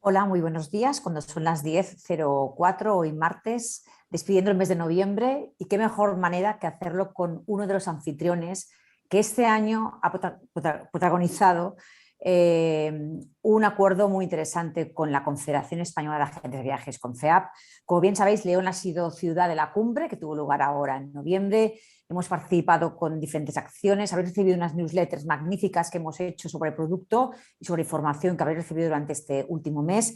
Hola, muy buenos días. Cuando son las 10:04 hoy martes, despidiendo el mes de noviembre, y qué mejor manera que hacerlo con uno de los anfitriones que este año ha protagonizado un acuerdo muy interesante con la Confederación Española de Agentes de Viajes, CONFEAP. Como bien sabéis, León ha sido ciudad de la cumbre que tuvo lugar ahora en noviembre. Hemos participado con diferentes acciones, habéis recibido unas newsletters magníficas que hemos hecho sobre el producto y sobre información que habéis recibido durante este último mes.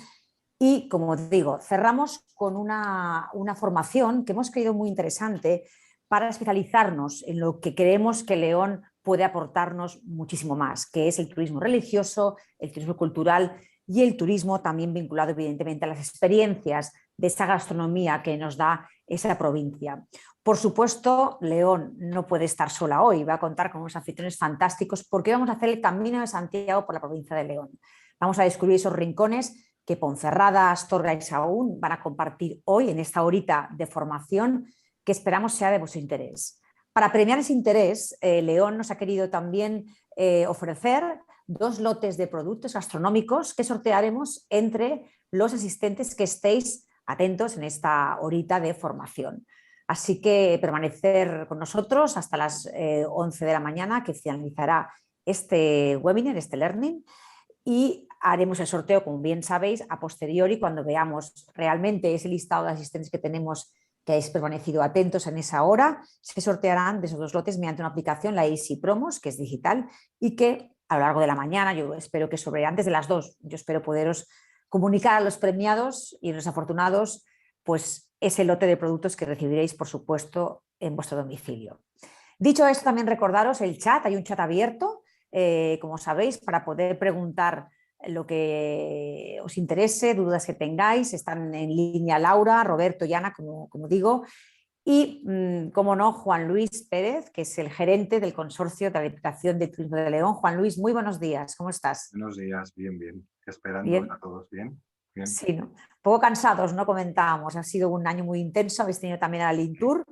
Y, como digo, cerramos con una formación que hemos creído muy interesante para especializarnos en lo que creemos que León puede aportarnos muchísimo más, que es el turismo religioso, el turismo cultural y el turismo también vinculado evidentemente a las experiencias de esa gastronomía que nos da esa provincia. Por supuesto, León no puede estar sola hoy, va a contar con unos anfitriones fantásticos porque vamos a hacer el Camino de Santiago por la provincia de León. Vamos a descubrir esos rincones que Ponferrada, Astorga y Sahagún van a compartir hoy en esta horita de formación que esperamos sea de vuestro interés. Para premiar ese interés, León nos ha querido también ofrecer 2 lotes de productos gastronómicos que sortearemos entre los asistentes que estéis atentos en esta horita de formación. Así que permanecer con nosotros hasta las 11 de la mañana, que finalizará este webinar, este learning. y haremos el sorteo, como bien sabéis, a posteriori, cuando veamos realmente ese listado de asistentes que tenemos, que habéis permanecido atentos en esa hora. Se sortearán de esos 2 lotes mediante una aplicación, la Easy Promos, que es digital, y que a lo largo de la mañana, yo espero que sobre antes de las 2, yo espero poderos comunicar a los premiados y los afortunados pues ese lote de productos que recibiréis, por supuesto, en vuestro domicilio. Dicho esto, también recordaros el chat, hay un chat abierto, como sabéis, para poder preguntar lo que os interese, dudas que tengáis. Están en línea Laura, Roberto y Ana, como digo, y, como no, Juan Luis Pérez, que es el gerente del consorcio de la Diputación de Turismo de León. Juan Luis, muy buenos días, ¿cómo estás? Buenos días, bien, bien. Esperando Bien. a todos, bien, bien. Sí, ¿no? Un poco cansados, ¿no? Comentábamos, ha sido un año muy intenso, habéis tenido también el Lintour,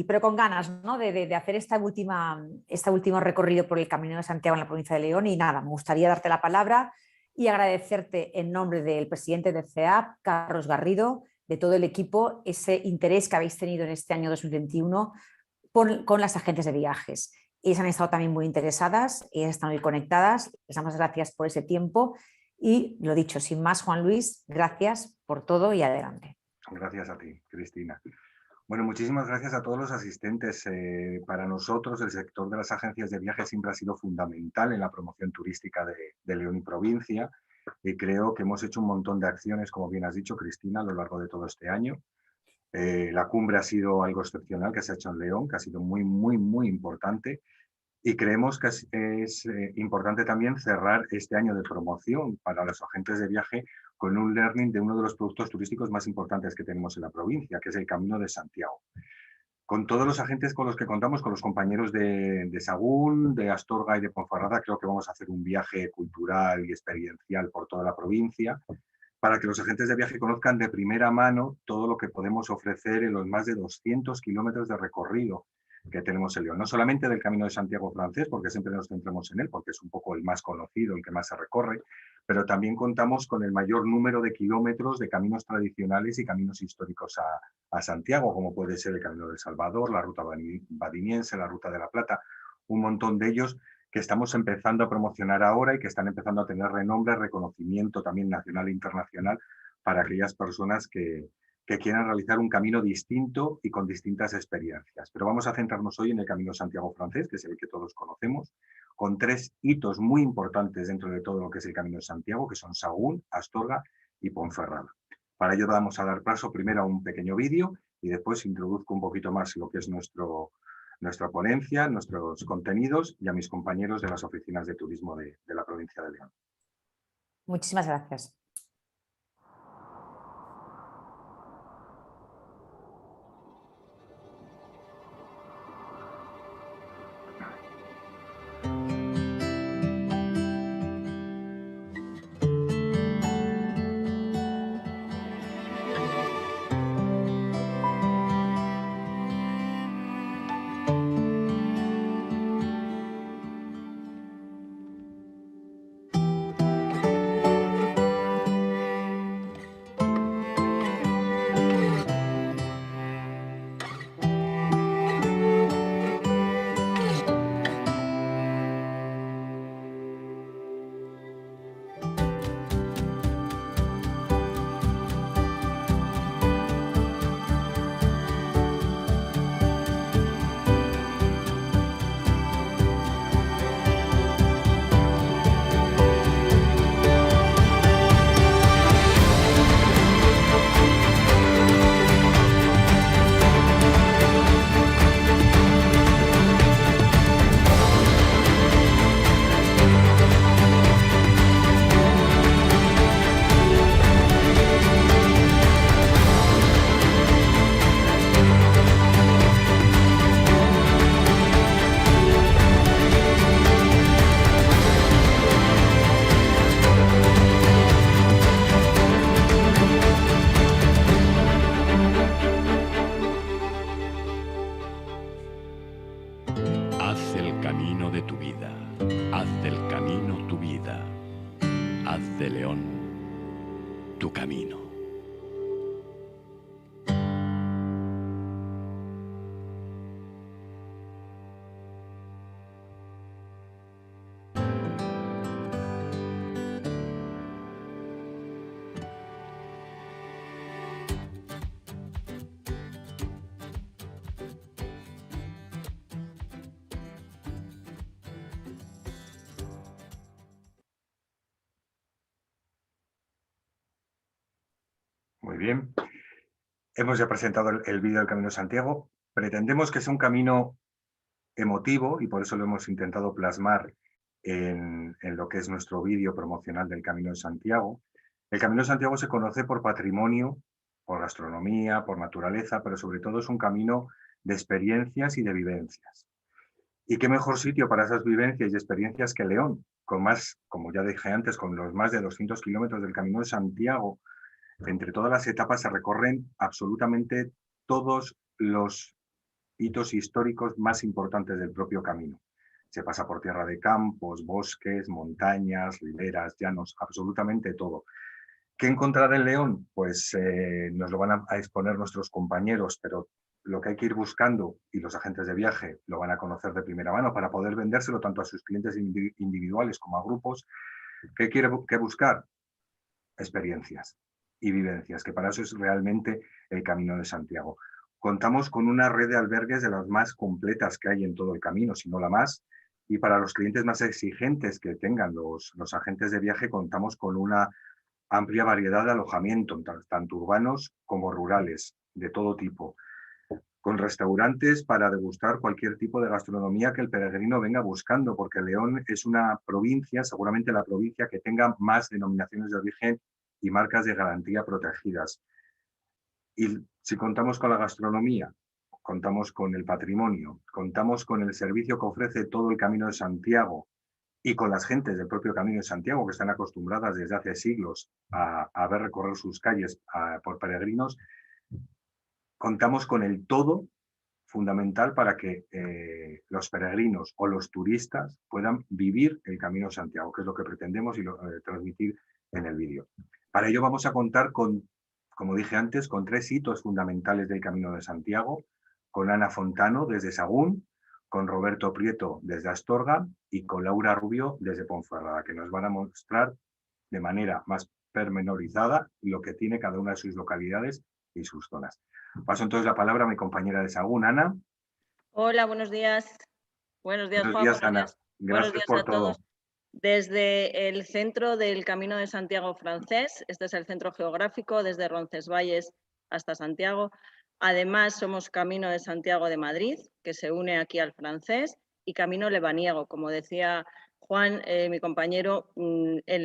pero con ganas, ¿no? de hacer este último recorrido por el Camino de Santiago en la provincia de León. Y nada, me gustaría darte la palabra y agradecerte en nombre del presidente del CEAP, Carlos Garrido, de todo el equipo, ese interés que habéis tenido en este año 2021 con las agencias de viajes. Ellas han estado también muy interesadas, ellas están muy conectadas. Les damos gracias por ese tiempo y, lo dicho, sin más, Juan Luis, gracias por todo y adelante. Gracias a ti, Cristina. Bueno, muchísimas gracias a todos los asistentes. Para nosotros, el sector de las agencias de viajes siempre ha sido fundamental en la promoción turística de León y provincia, y creo que hemos hecho un montón de acciones, como bien has dicho, Cristina, a lo largo de todo este año. La cumbre ha sido algo excepcional que se ha hecho en León, que ha sido muy, muy, muy importante. Y creemos que es importante también cerrar este año de promoción para los agentes de viaje con un learning de uno de los productos turísticos más importantes que tenemos en la provincia, que es el Camino de Santiago. Con todos los agentes con los que contamos, con los compañeros de Sagún, de Astorga y de Ponferrada, creo que vamos a hacer un viaje cultural y experiencial por toda la provincia, para que los agentes de viaje conozcan de primera mano todo lo que podemos ofrecer en los más de 200 kilómetros de recorrido que tenemos en León. No solamente del Camino de Santiago francés, porque siempre nos centramos en él, porque es un poco el más conocido, el que más se recorre, pero también contamos con el mayor número de kilómetros de caminos tradicionales y caminos históricos a Santiago, como puede ser el Camino del Salvador, la Ruta Badiniense, la Ruta de la Plata, un montón de ellos que estamos empezando a promocionar ahora y que están empezando a tener renombre, reconocimiento también nacional e internacional para aquellas personas que quieran realizar un camino distinto y con distintas experiencias. Pero vamos a centrarnos hoy en el Camino Santiago francés, que es el que todos conocemos, con 3 hitos muy importantes dentro de todo lo que es el Camino de Santiago, que son Sagún, Astorga y Ponferrada. Para ello vamos a dar paso primero a un pequeño vídeo y después introduzco un poquito más lo que es nuestra ponencia, nuestros contenidos y a mis compañeros de las oficinas de turismo de la provincia de León. Muchísimas gracias. Haz el camino de tu vida, haz del camino tu vida, haz de León tu camino. Muy bien. Hemos ya presentado el vídeo del Camino de Santiago. Pretendemos que sea un camino emotivo y por eso lo hemos intentado plasmar en lo que es nuestro vídeo promocional del Camino de Santiago. El Camino de Santiago se conoce por patrimonio, por gastronomía, por naturaleza, pero sobre todo es un camino de experiencias y de vivencias. ¿Y qué mejor sitio para esas vivencias y experiencias que León? Con más, como ya dije antes, con los más de 200 kilómetros del Camino de Santiago, entre todas las etapas se recorren absolutamente todos los hitos históricos más importantes del propio camino. Se pasa por tierra de campos, bosques, montañas, riberas, llanos, absolutamente todo. ¿Qué encontrar en León? Pues nos lo van a exponer nuestros compañeros, pero lo que hay que ir buscando, y los agentes de viaje lo van a conocer de primera mano para poder vendérselo tanto a sus clientes individuales como a grupos. ¿Qué quiere buscar? Experiencias y vivencias, que para eso es realmente el Camino de Santiago. Contamos con una red de albergues de las más completas que hay en todo el camino, si no la más, y para los clientes más exigentes que tengan los agentes de viaje contamos con una amplia variedad de alojamientos, tanto urbanos como rurales, de todo tipo, con restaurantes para degustar cualquier tipo de gastronomía que el peregrino venga buscando, porque León es una provincia, seguramente la provincia que tenga más denominaciones de origen y marcas de garantía protegidas. Y si contamos con la gastronomía, contamos con el patrimonio, contamos con el servicio que ofrece todo el Camino de Santiago y con las gentes del propio Camino de Santiago que están acostumbradas desde hace siglos a ver recorrer sus calles por peregrinos, contamos con el todo fundamental para que los peregrinos o los turistas puedan vivir el Camino de Santiago, que es lo que pretendemos y transmitir en el vídeo. Para ello vamos a contar con, como dije antes, con 3 hitos fundamentales del Camino de Santiago, con Ana Fontano desde Sagún, con Roberto Prieto desde Astorga y con Laura Rubio desde Ponferrada, que nos van a mostrar de manera más pormenorizada lo que tiene cada una de sus localidades y sus zonas. Paso entonces la palabra a mi compañera de Sagún, Ana. Hola, buenos días. Buenos días, Buenos Juan. días, Buenos Ana. días. Gracias Buenos días por a todo. todos. Desde el centro del Camino de Santiago francés, este es el centro geográfico, desde Roncesvalles hasta Santiago. Además, somos Camino de Santiago de Madrid, que se une aquí al francés, y Camino lebaniego. Como decía Juan, mi compañero,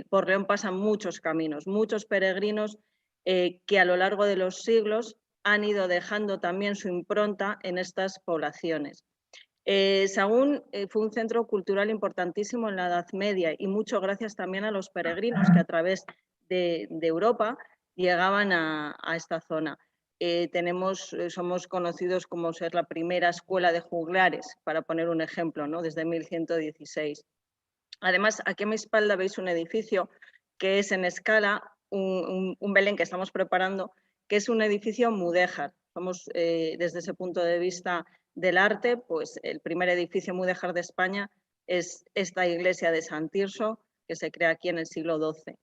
por León pasan muchos caminos, muchos peregrinos que a lo largo de los siglos han ido dejando también su impronta en estas poblaciones. Sagún fue un centro cultural importantísimo en la Edad Media y mucho gracias también a los peregrinos que a través de Europa llegaban a esta zona. Somos conocidos como ser la primera escuela de juglares, para poner un ejemplo, ¿no? Desde 1116. Además, aquí a mi espalda veis un edificio que es en escala, un Belén que estamos preparando, que es un edificio mudéjar. Somos, desde ese punto de vista del arte, pues el primer edificio mudéjar de España es esta iglesia de San Tirso, que se crea aquí en el siglo XII.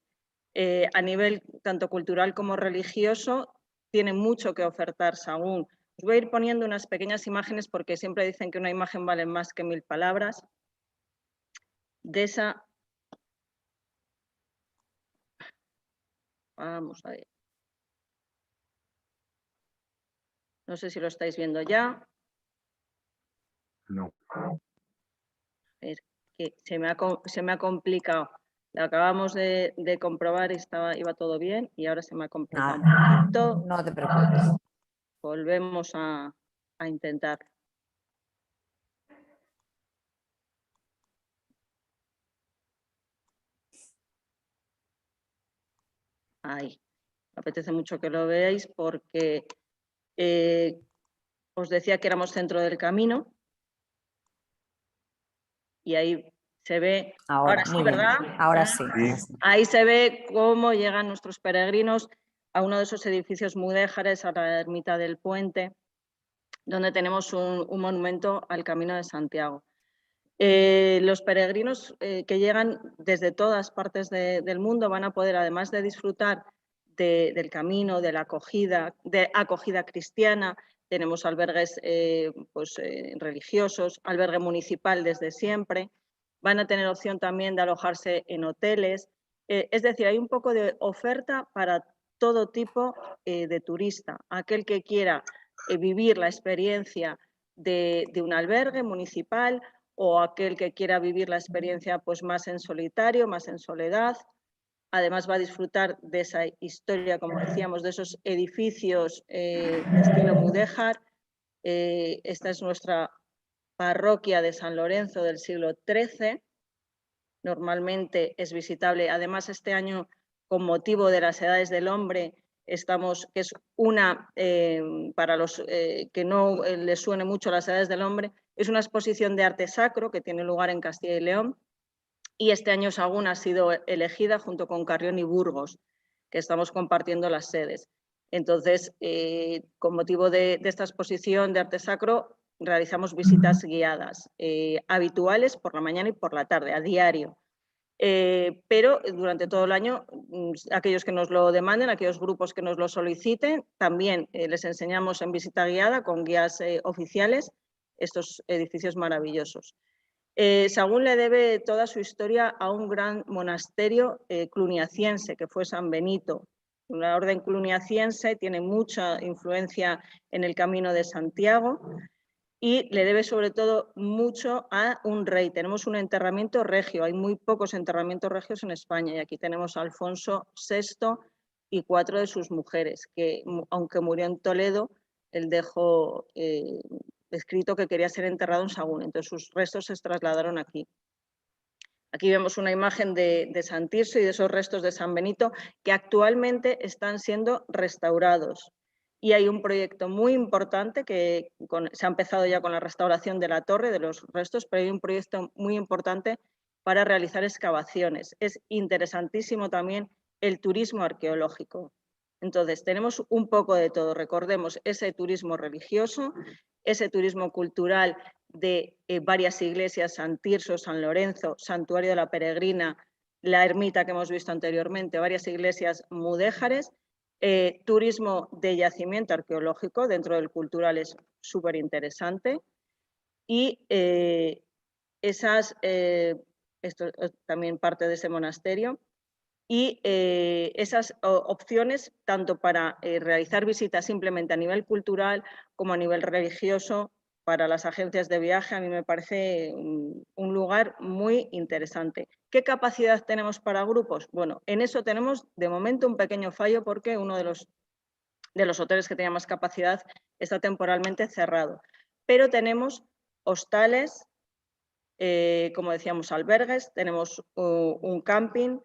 A nivel tanto cultural como religioso, tiene mucho que ofertar Sagún. Os voy a ir poniendo unas pequeñas imágenes porque siempre dicen que una imagen vale más que 1000 palabras. De esa... Vamos a ver. No sé si lo estáis viendo ya. No. Es que se me ha complicado. Lo acabamos de comprobar y iba todo bien y ahora se me ha complicado un poquito. No te preocupes. Volvemos a intentar. Ahí. Me apetece mucho que lo veáis porque os decía que éramos centro del camino y ahí se ve, ahora sí, ¿verdad? Ahora sí. Ahí se ve cómo llegan nuestros peregrinos a uno de esos edificios mudéjares, a la ermita del Puente, donde tenemos un monumento al Camino de Santiago. Los peregrinos que llegan desde todas partes del mundo van a poder, además de disfrutar del camino, de acogida cristiana, tenemos albergues religiosos, albergue municipal desde siempre, van a tener opción también de alojarse en hoteles, es decir, hay un poco de oferta para todo tipo de turista. Aquel que quiera vivir la experiencia de un albergue municipal o aquel que quiera vivir la experiencia pues, más en solitario, más en soledad. Además va a disfrutar de esa historia, como decíamos, de esos edificios de estilo mudéjar. Esta es nuestra parroquia de San Lorenzo del siglo XIII. Normalmente es visitable. Además, este año, con motivo de las edades del hombre, estamos, que es una, para los que no les suene mucho las edades del hombre, es una exposición de arte sacro que tiene lugar en Castilla y León. Y este año Sahagún ha sido elegida junto con Carrión y Burgos, que estamos compartiendo las sedes. Entonces, con motivo de esta exposición de arte sacro, realizamos visitas guiadas habituales por la mañana y por la tarde, a diario. Pero durante todo el año, aquellos que nos lo demanden, aquellos grupos que nos lo soliciten, también les enseñamos en visita guiada con guías oficiales estos edificios maravillosos. Sahagún le debe toda su historia a un gran monasterio cluniaciense, que fue San Benito. La orden cluniaciense tiene mucha influencia en el Camino de Santiago y le debe sobre todo mucho a un rey. Tenemos un enterramiento regio, hay muy pocos enterramientos regios en España y aquí tenemos a Alfonso VI y 4 de sus mujeres, que aunque murió en Toledo, él dejó escrito que quería ser enterrado en Sahagún, entonces sus restos se trasladaron aquí. Aquí vemos una imagen de San Tirso y de esos restos de San Benito que actualmente están siendo restaurados. Y hay un proyecto muy importante que se ha empezado ya con la restauración de la torre, de los restos, pero hay un proyecto muy importante para realizar excavaciones. Es interesantísimo también el turismo arqueológico. Entonces, tenemos un poco de todo. Recordemos ese turismo religioso, ese turismo cultural de varias iglesias, San Tirso, San Lorenzo, Santuario de la Peregrina, la ermita que hemos visto anteriormente, varias iglesias mudéjares, turismo de yacimiento arqueológico dentro del cultural es súper interesante y esto es también parte de ese monasterio. Y esas opciones, tanto para realizar visitas simplemente a nivel cultural como a nivel religioso, para las agencias de viaje, a mí me parece un lugar muy interesante. ¿Qué capacidad tenemos para grupos? Bueno, en eso tenemos de momento un pequeño fallo porque uno de los hoteles que tenía más capacidad está temporalmente cerrado. Pero tenemos hostales, como decíamos, albergues, tenemos un camping,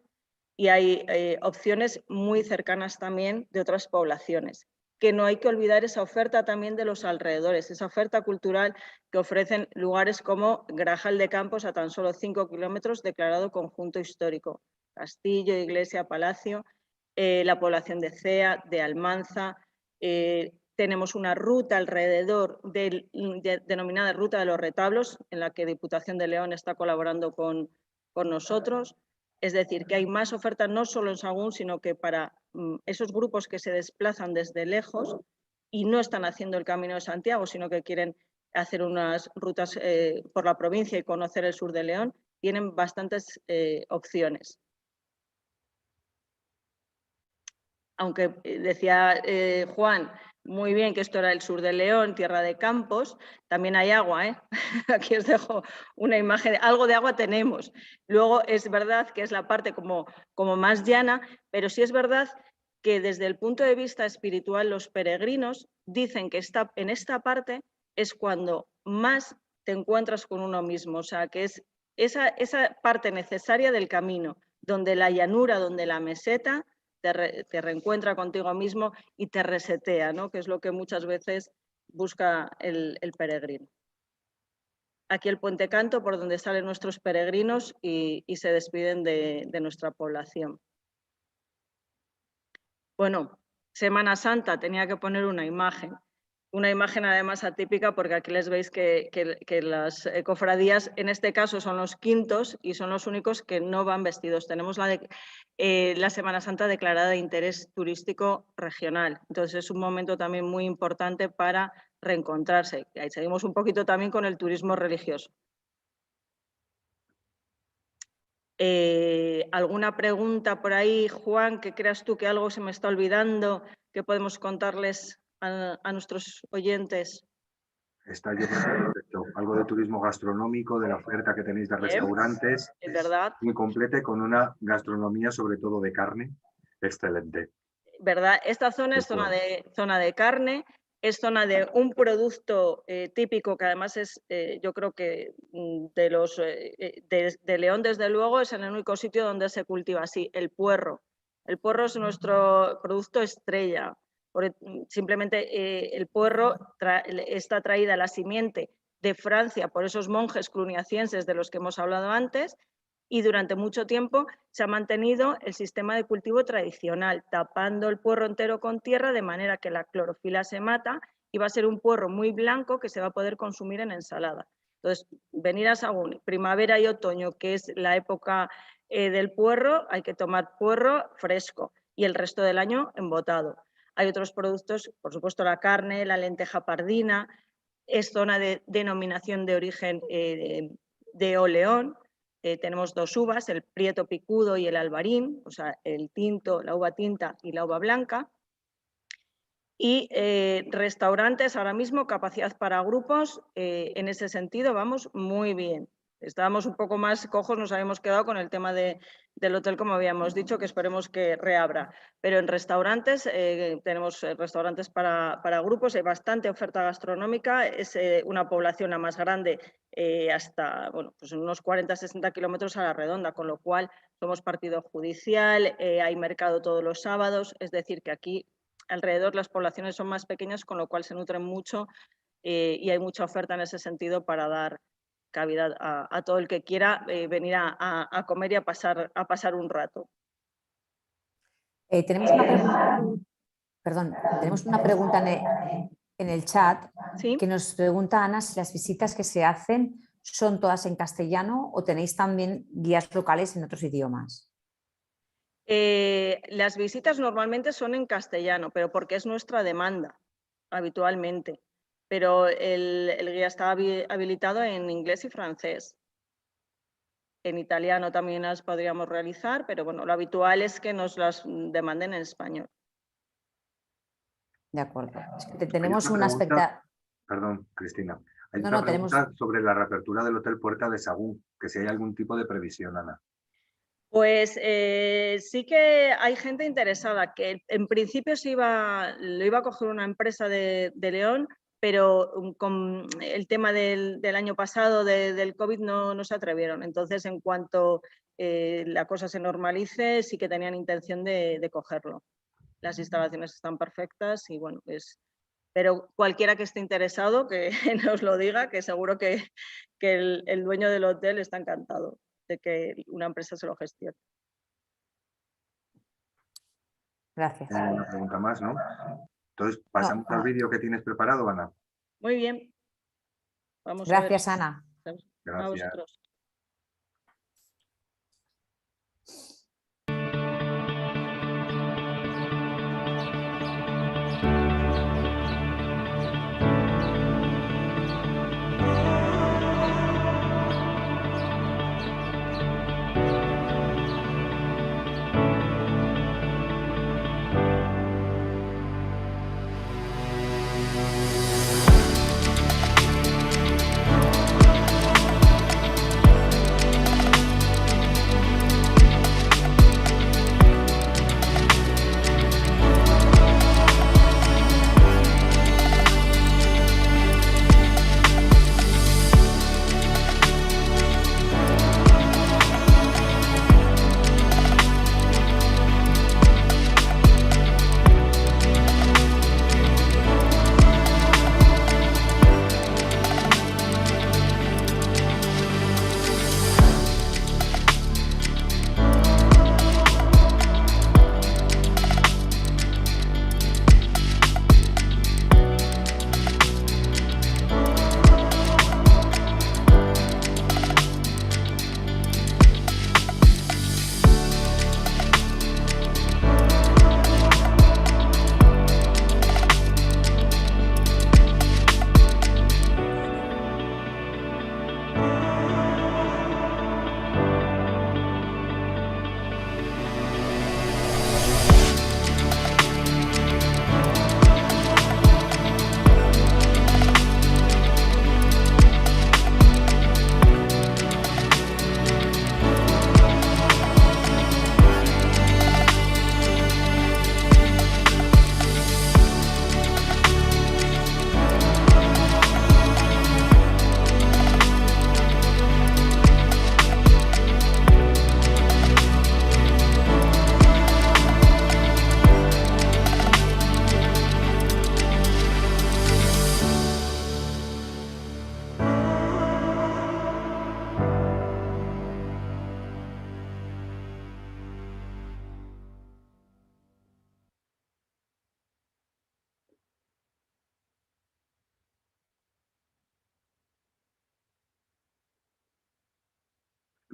y hay opciones muy cercanas también de otras poblaciones. Que no hay que olvidar esa oferta también de los alrededores, esa oferta cultural que ofrecen lugares como Grajal de Campos, a tan solo 5 kilómetros, declarado conjunto histórico. Castillo, iglesia, palacio, la población de Cea, de Almanza. Tenemos una ruta alrededor denominada Ruta de los Retablos, en la que Diputación de León está colaborando con nosotros. Es decir, que hay más ofertas no solo en Sahagún, sino que para esos grupos que se desplazan desde lejos y no están haciendo el Camino de Santiago, sino que quieren hacer unas rutas por la provincia y conocer el sur de León, tienen bastantes opciones. Aunque decía Juan muy bien que esto era el sur de León, tierra de campos, también hay agua, ¿eh? Aquí os dejo una imagen, algo de agua tenemos. Luego es verdad que es la parte como más llana, pero sí es verdad que desde el punto de vista espiritual los peregrinos dicen que en esta parte es cuando más te encuentras con uno mismo, o sea, que es esa parte necesaria del camino, donde la llanura, donde la meseta te reencuentra contigo mismo y te resetea, ¿no? Que es lo que muchas veces busca el peregrino. Aquí el Puente Canto, por donde salen nuestros peregrinos y se despiden de nuestra población. Bueno, Semana Santa, tenía que poner una imagen además atípica, porque aquí les veis que las cofradías en este caso son los quintos y son los únicos que no van vestidos. Tenemos la Semana Santa declarada de interés turístico regional, entonces es un momento también muy importante para reencontrarse. Ahí seguimos un poquito también con el turismo religioso. ¿Alguna pregunta por ahí, Juan, que creas tú que algo se me está olvidando, que podemos contarles a nuestros oyentes? Está, yo creo que perfecto. Algo de turismo gastronómico, de la oferta que tenéis de restaurantes. Es verdad. Muy completa y con una gastronomía, sobre todo de carne, excelente. ¿Verdad? Esta zona es zona de carne, es zona de un producto típico que además es, yo creo que de León, desde luego, es el único sitio donde se cultiva así, el puerro. El puerro es nuestro producto estrella. Simplemente el puerro está traída la simiente de Francia por esos monjes cluniacienses de los que hemos hablado antes, y durante mucho tiempo se ha mantenido el sistema de cultivo tradicional, tapando el puerro entero con tierra de manera que la clorofila se mata y va a ser un puerro muy blanco que se va a poder consumir en ensalada. Entonces, venir a Sahagún, primavera y otoño, que es la época del puerro, hay que tomar puerro fresco y el resto del año embotado. Hay otros productos, por supuesto la carne, la lenteja pardina, es zona de denominación de origen de Oleón. Tenemos 2 uvas, el prieto picudo y el albarín, o sea, el tinto, la uva tinta y la uva blanca. Y restaurantes ahora mismo, capacidad para grupos, en ese sentido vamos muy bien. Estábamos un poco más cojos, nos habíamos quedado con el tema del hotel, como habíamos dicho, que esperemos que reabra. Pero en restaurantes, tenemos restaurantes para grupos, hay bastante oferta gastronómica, es una población la más grande, hasta pues unos 40-60 kilómetros a la redonda, con lo cual somos partido judicial, hay mercado todos los sábados, es decir, que aquí alrededor las poblaciones son más pequeñas, con lo cual se nutren mucho y hay mucha oferta en ese sentido para dar cabida a todo el que quiera venir a comer y a pasar un rato. Tenemos una pregunta en el chat. ¿Sí? Que nos pregunta Ana si las visitas que se hacen son todas en castellano o tenéis también guías locales en otros idiomas. Las visitas normalmente son en castellano, pero porque es nuestra demanda habitualmente. Pero el guía está habilitado en inglés y francés. En italiano también las podríamos realizar, pero bueno, lo habitual es que nos las demanden en español. De acuerdo. Es que tenemos un aspecto... Perdón, Cristina. Hay una pregunta sobre la reapertura del Hotel Puerta de Sahagún, que si hay algún tipo de previsión, Ana. Pues sí que hay gente interesada, que en principio lo iba a coger una empresa de León, pero con el tema del año pasado del COVID no se atrevieron. Entonces, en cuanto la cosa se normalice, sí que tenían intención de cogerlo. Las instalaciones están perfectas y bueno, pero cualquiera que esté interesado que nos lo diga, que seguro que el dueño del hotel está encantado de que una empresa se lo gestione. Gracias. Una pregunta más, ¿no? Entonces, pasamos al vídeo que tienes preparado, Ana. Muy bien. Vamos Gracias, a ver. Ana. Gracias. A vosotros.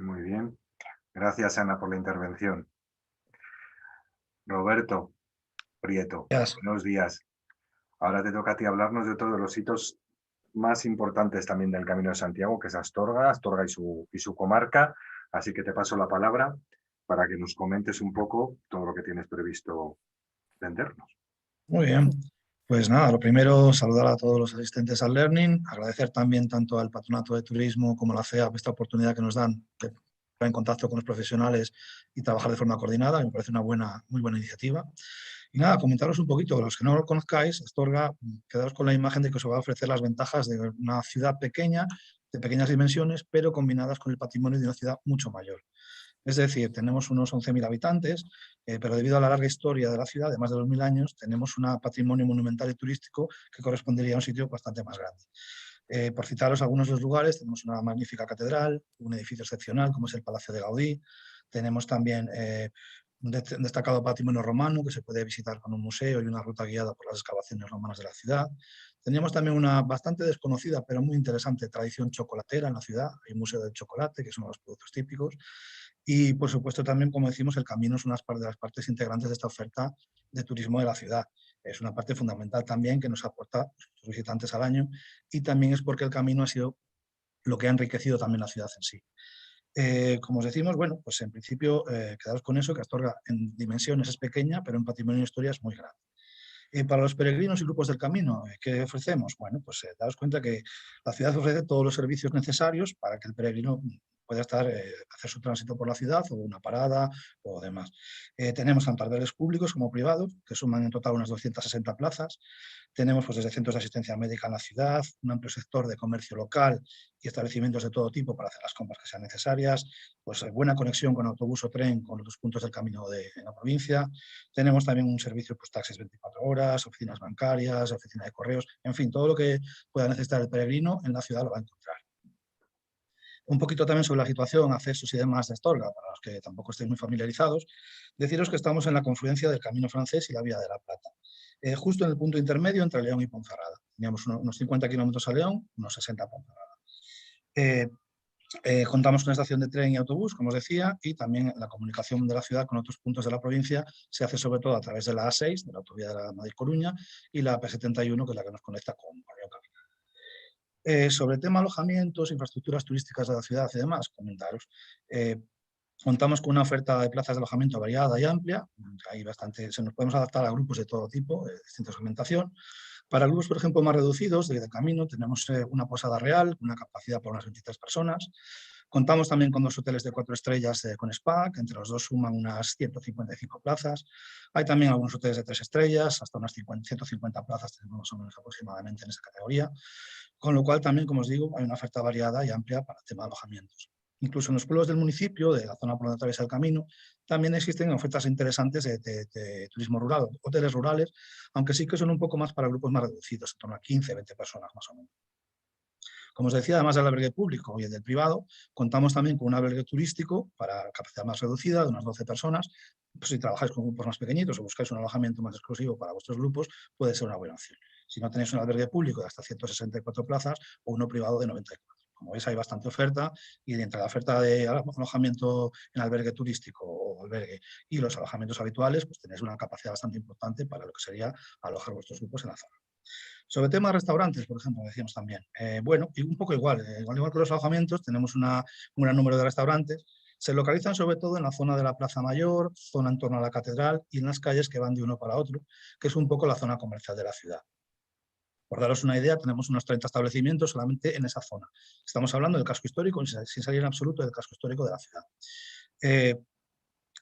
Muy bien. Gracias, Ana, por la intervención. Roberto Prieto, Gracias. buenos días. Ahora te toca a ti hablarnos de otro de los hitos más importantes también del Camino de Santiago, que es Astorga y su comarca. Así que te paso la palabra para que nos comentes un poco todo lo que tienes previsto vendernos. Muy bien. Pues nada, lo primero, saludar a todos los asistentes al Learning, agradecer también tanto al Patronato de Turismo como a la CEAP esta oportunidad que nos dan de estar en contacto con los profesionales y trabajar de forma coordinada. Me parece una muy buena iniciativa. Y nada, comentaros un poquito, los que no lo conozcáis, Astorga, quedaros con la imagen de que os va a ofrecer las ventajas de una ciudad pequeña, de pequeñas dimensiones, pero combinadas con el patrimonio de una ciudad mucho mayor. Es decir, tenemos unos 11.000 habitantes, pero debido a la larga historia de la ciudad, de más de 2.000 años, tenemos un patrimonio monumental y turístico que correspondería a un sitio bastante más grande. Por citaros algunos de los lugares, tenemos una magnífica catedral, un edificio excepcional como es el Palacio de Gaudí, tenemos también un destacado patrimonio romano que se puede visitar con un museo y una ruta guiada por las excavaciones romanas de la ciudad. Teníamos también una bastante desconocida pero muy interesante tradición chocolatera en la ciudad, hay un museo del chocolate que es uno de los productos típicos. Y, por supuesto, también, como decimos, el camino es una de las partes integrantes de esta oferta de turismo de la ciudad. Es una parte fundamental también que nos aporta sus visitantes al año y también es porque el camino ha sido lo que ha enriquecido también la ciudad en sí. Como os decimos, bueno, pues en principio quedaros con eso, que Astorga en dimensiones es pequeña, pero en patrimonio e historia es muy grande. Para los peregrinos y grupos del camino, ¿qué ofrecemos? Bueno, pues daos cuenta que la ciudad ofrece todos los servicios necesarios para que el peregrino pueda hacer su tránsito por la ciudad o una parada o demás. Tenemos tanto albergues públicos como privados, que suman en total unas 260 plazas. Tenemos pues, desde centros de asistencia médica en la ciudad, un amplio sector de comercio local y establecimientos de todo tipo para hacer las compras que sean necesarias, pues buena conexión con autobús o tren con otros puntos del camino en la provincia. Tenemos también un servicio, pues taxis 24 horas, oficinas bancarias, oficina de correos, en fin, todo lo que pueda necesitar el peregrino en la ciudad lo va a encontrar. Un poquito también sobre la situación, accesos y demás de Astorga, para los que tampoco estéis muy familiarizados, deciros que estamos en la confluencia del Camino Francés y la Vía de la Plata, justo en el punto intermedio entre León y Ponferrada. Teníamos unos 50 kilómetros a León, unos 60 a Ponferrada. Contamos con estación de tren y autobús, como os decía, y también la comunicación de la ciudad con otros puntos de la provincia se hace sobre todo a través de la A6, de la autovía de la Madrid-Coruña, y la AP71, que es la que nos conecta con León Capital. Sobre el tema alojamientos, infraestructuras turísticas de la ciudad y demás, comentaros. Contamos con una oferta de plazas de alojamiento variada y amplia. Hay se nos podemos adaptar a grupos de todo tipo, de distinta segmentación. Para grupos, por ejemplo, más reducidos, de camino, tenemos una posada real, una capacidad para unas 23 personas. Contamos también con 2 hoteles de 4 estrellas con spa, que entre los dos suman unas 155 plazas. Hay también algunos hoteles de 3 estrellas, hasta unas 150 plazas tenemos más o menos aproximadamente en esa categoría. Con lo cual también, como os digo, hay una oferta variada y amplia para el tema de alojamientos. Incluso en los pueblos del municipio, de la zona por donde atraviesa el camino, también existen ofertas interesantes de turismo rural, hoteles rurales, aunque sí que son un poco más para grupos más reducidos, en torno a 15, 20 personas más o menos. Como os decía, además del albergue público y el del privado, contamos también con un albergue turístico para capacidad más reducida, de unas 12 personas. Pues si trabajáis con grupos más pequeñitos o buscáis un alojamiento más exclusivo para vuestros grupos, puede ser una buena opción. Si no tenéis un albergue público de hasta 164 plazas o uno privado de 94. Como veis, hay bastante oferta y entre la oferta de alojamiento en albergue turístico o albergue y los alojamientos habituales, pues tenéis una capacidad bastante importante para lo que sería alojar vuestros grupos en la zona. Sobre el tema de restaurantes, por ejemplo, decíamos también. Bueno, y un poco igual que los alojamientos, tenemos un gran número de restaurantes. Se localizan sobre todo en la zona de la Plaza Mayor, zona en torno a la Catedral y en las calles que van de uno para otro, que es un poco la zona comercial de la ciudad. Por daros una idea, tenemos unos 30 establecimientos solamente en esa zona. Estamos hablando del casco histórico, sin salir en absoluto del casco histórico de la ciudad.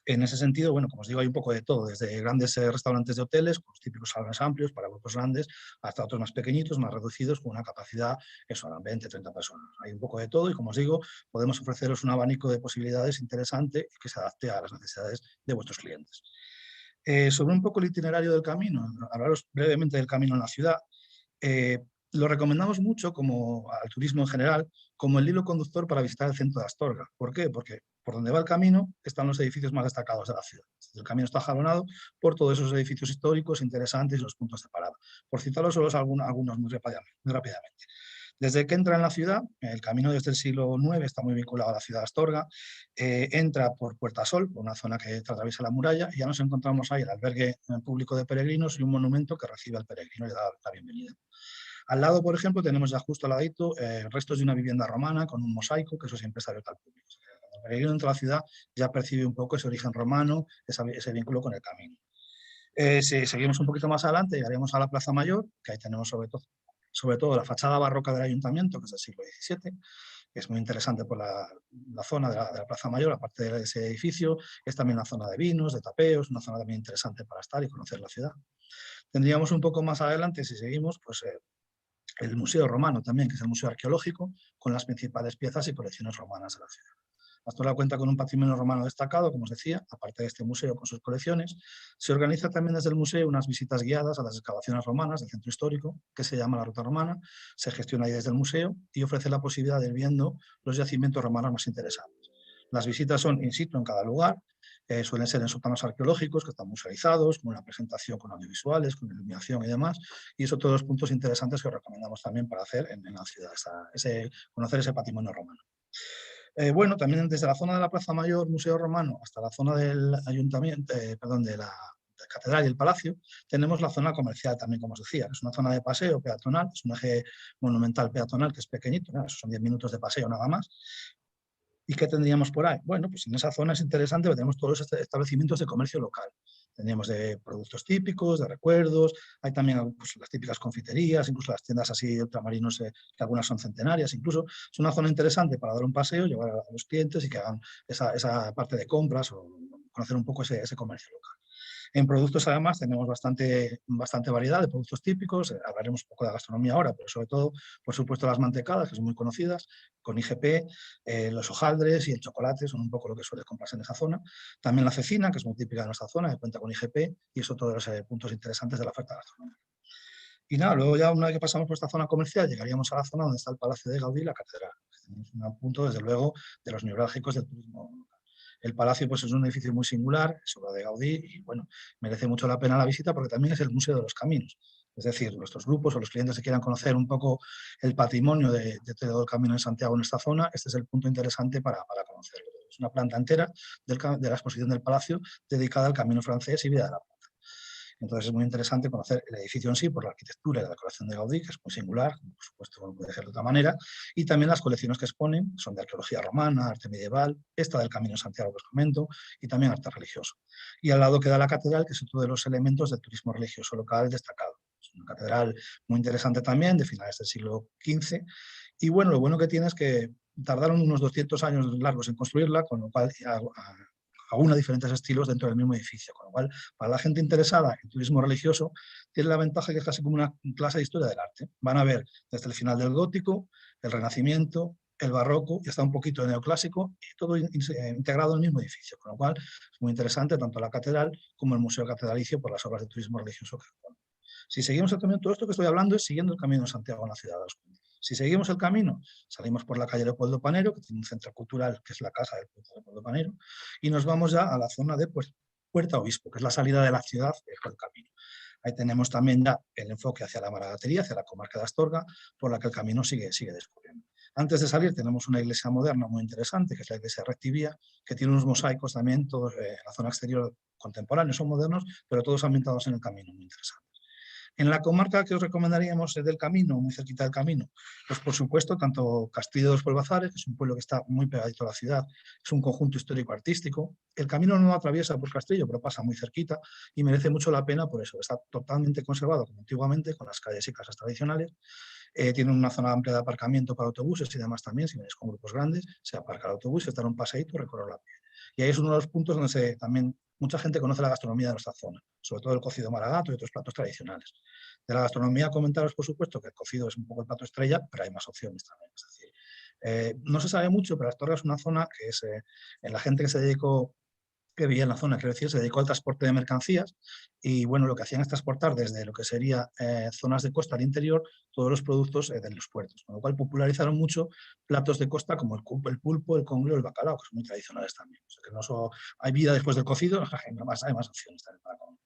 En ese sentido, bueno, como os digo, hay un poco de todo, desde grandes restaurantes de hoteles, con los típicos salones amplios para grupos grandes, hasta otros más pequeñitos, más reducidos, con una capacidad, eso, 20, 30 personas. Hay un poco de todo y, como os digo, podemos ofreceros un abanico de posibilidades interesante y que se adapte a las necesidades de vuestros clientes. Sobre un poco el itinerario del camino, hablaros brevemente del camino en la ciudad. Lo recomendamos mucho como al turismo en general, como el hilo conductor para visitar el centro de Astorga. ¿Por qué? Porque por donde va el camino están los edificios más destacados de la ciudad. El camino está jalonado por todos esos edificios históricos interesantes y los puntos de parada. Por citarlos solo algunos muy rápidamente. Desde que entra en la ciudad, el camino desde el siglo IX está muy vinculado a la ciudad de Astorga, entra por Puerta Sol, por una zona que atraviesa la muralla, y ya nos encontramos ahí el albergue público de peregrinos y un monumento que recibe al peregrino y le da la bienvenida. Al lado, por ejemplo, tenemos ya justo al ladito restos de una vivienda romana con un mosaico, que eso siempre está abierto al público. O sea, cuando el peregrino entra a la ciudad ya percibe un poco ese origen romano, ese vínculo con el camino. Si seguimos un poquito más adelante, llegaríamos a la Plaza Mayor, que ahí tenemos sobre todo la fachada barroca del ayuntamiento, que es del siglo XVII, que es muy interesante por la zona de la Plaza Mayor, aparte de ese edificio, es también la zona de vinos, de tapeos, una zona también interesante para estar y conocer la ciudad. Tendríamos un poco más adelante, si seguimos, pues el Museo Romano también, que es el museo arqueológico, con las principales piezas y colecciones romanas de la ciudad. Astorga cuenta con un patrimonio romano destacado, como os decía, aparte de este museo con sus colecciones. Se organiza también desde el museo unas visitas guiadas a las excavaciones romanas del centro histórico, que se llama la Ruta Romana, se gestiona ahí desde el museo y ofrece la posibilidad de ir viendo los yacimientos romanos más interesantes. Las visitas son in situ en cada lugar, suelen ser en sótanos arqueológicos que están musealizados, con una presentación con audiovisuales, con iluminación y demás, y eso todos los puntos interesantes que os recomendamos también para hacer en la ciudad, conocer ese patrimonio romano. Bueno, también desde la zona de la Plaza Mayor, Museo Romano, hasta la zona del ayuntamiento, de la catedral y el palacio, tenemos la zona comercial también, como os decía. Es una zona de paseo peatonal, es un eje monumental peatonal que es pequeñito, ¿no? Son 10 minutos de paseo nada más. ¿Y qué tendríamos por ahí? Bueno, pues en esa zona es interesante porque tenemos todos los establecimientos de comercio local. Tendríamos de productos típicos, de recuerdos, hay también pues, las típicas confiterías, incluso las tiendas así de ultramarinos, que algunas son centenarias, incluso. Es una zona interesante para dar un paseo, llevar a los clientes y que hagan esa parte de compras o conocer un poco ese comercio local. En productos, además, tenemos bastante variedad de productos típicos. Hablaremos un poco de gastronomía ahora, pero sobre todo, por supuesto, las mantecadas, que son muy conocidas, con IGP, los hojaldres y el chocolate son un poco lo que suele comprarse en esa zona. También la cecina, que es muy típica de nuestra zona, que cuenta con IGP, y eso todos los puntos interesantes de la oferta gastronómica. Y nada, luego ya una vez que pasamos por esta zona comercial, llegaríamos a la zona donde está el Palacio de Gaudí y la Catedral. Es un punto, desde luego, de los neurálgicos del turismo local. El palacio pues, es un edificio muy singular, es obra de Gaudí y bueno, merece mucho la pena la visita porque también es el Museo de los Caminos. Es decir, nuestros grupos o los clientes que quieran conocer un poco el patrimonio de todo el Camino de Santiago en esta zona, este es el punto interesante para conocerlo. Es una planta entera de la exposición del palacio dedicada al Camino francés y Vida de la Plata. Entonces es muy interesante conocer el edificio en sí por la arquitectura y la decoración de Gaudí, que es muy singular, por supuesto no puede ser de otra manera, y también las colecciones que exponen son de arqueología romana, arte medieval, esta del Camino de Santiago que os comento, y también arte religioso. Y al lado queda la catedral, que es otro de los elementos del turismo religioso local destacado. Es una catedral muy interesante también, de finales del siglo XV, y bueno, lo bueno que tiene es que tardaron unos 200 años largos en construirla, con lo cual aúna diferentes estilos dentro del mismo edificio, con lo cual, para la gente interesada en turismo religioso, tiene la ventaja que es casi como una clase de historia del arte. Van a ver desde el final del gótico, el renacimiento, el barroco y hasta un poquito de neoclásico, y todo integrado en el mismo edificio, con lo cual es muy interesante tanto la catedral como el museo catedralicio por las obras de turismo religioso que hay. Si seguimos también todo esto que estoy hablando es siguiendo el camino de Santiago en la ciudad de los Puentes. Si seguimos el camino, salimos por la calle Leopoldo Panero, que tiene un centro cultural que es la casa del Leopoldo Panero, y nos vamos ya a la zona de Puerta Obispo, que es la salida de la ciudad del camino. Ahí tenemos también ya el enfoque hacia la Maragatería, hacia la comarca de Astorga, por la que el camino sigue descubriendo. Antes de salir tenemos una iglesia moderna muy interesante, que es la iglesia Rectivía, que tiene unos mosaicos también, todos en la zona exterior contemporáneos, son modernos, pero todos ambientados en el camino, muy interesantes. En la comarca que os recomendaríamos del camino, muy cerquita del camino, pues por supuesto, tanto Castillo de los Polvazares, que es un pueblo que está muy pegadito a la ciudad, es un conjunto histórico-artístico. El camino no atraviesa por Castillo, pero pasa muy cerquita y merece mucho la pena por eso. Está totalmente conservado como antiguamente, con las calles y casas tradicionales. Tiene una zona amplia de aparcamiento para autobuses y demás también, si vienes con grupos grandes, se aparca el autobús, se da un paseíto, recorrer a pie. Y ahí es uno de los puntos donde también mucha gente conoce la gastronomía de nuestra zona, sobre todo el cocido maragato y otros platos tradicionales. De la gastronomía comentaros, por supuesto, que el cocido es un poco el plato estrella, pero hay más opciones también. Es decir, no se sabe mucho, pero Astorga es una zona que es, en la gente que se dedicó, que vivía en la zona, quiero decir, se dedicó al transporte de mercancías y bueno, lo que hacían es transportar desde lo que sería zonas de costa al interior todos los productos de los puertos, con lo cual popularizaron mucho platos de costa como el pulpo, el congrio, el bacalao, que son muy tradicionales también. O sea, que no solo hay vida después del cocido, hay más opciones también para comer.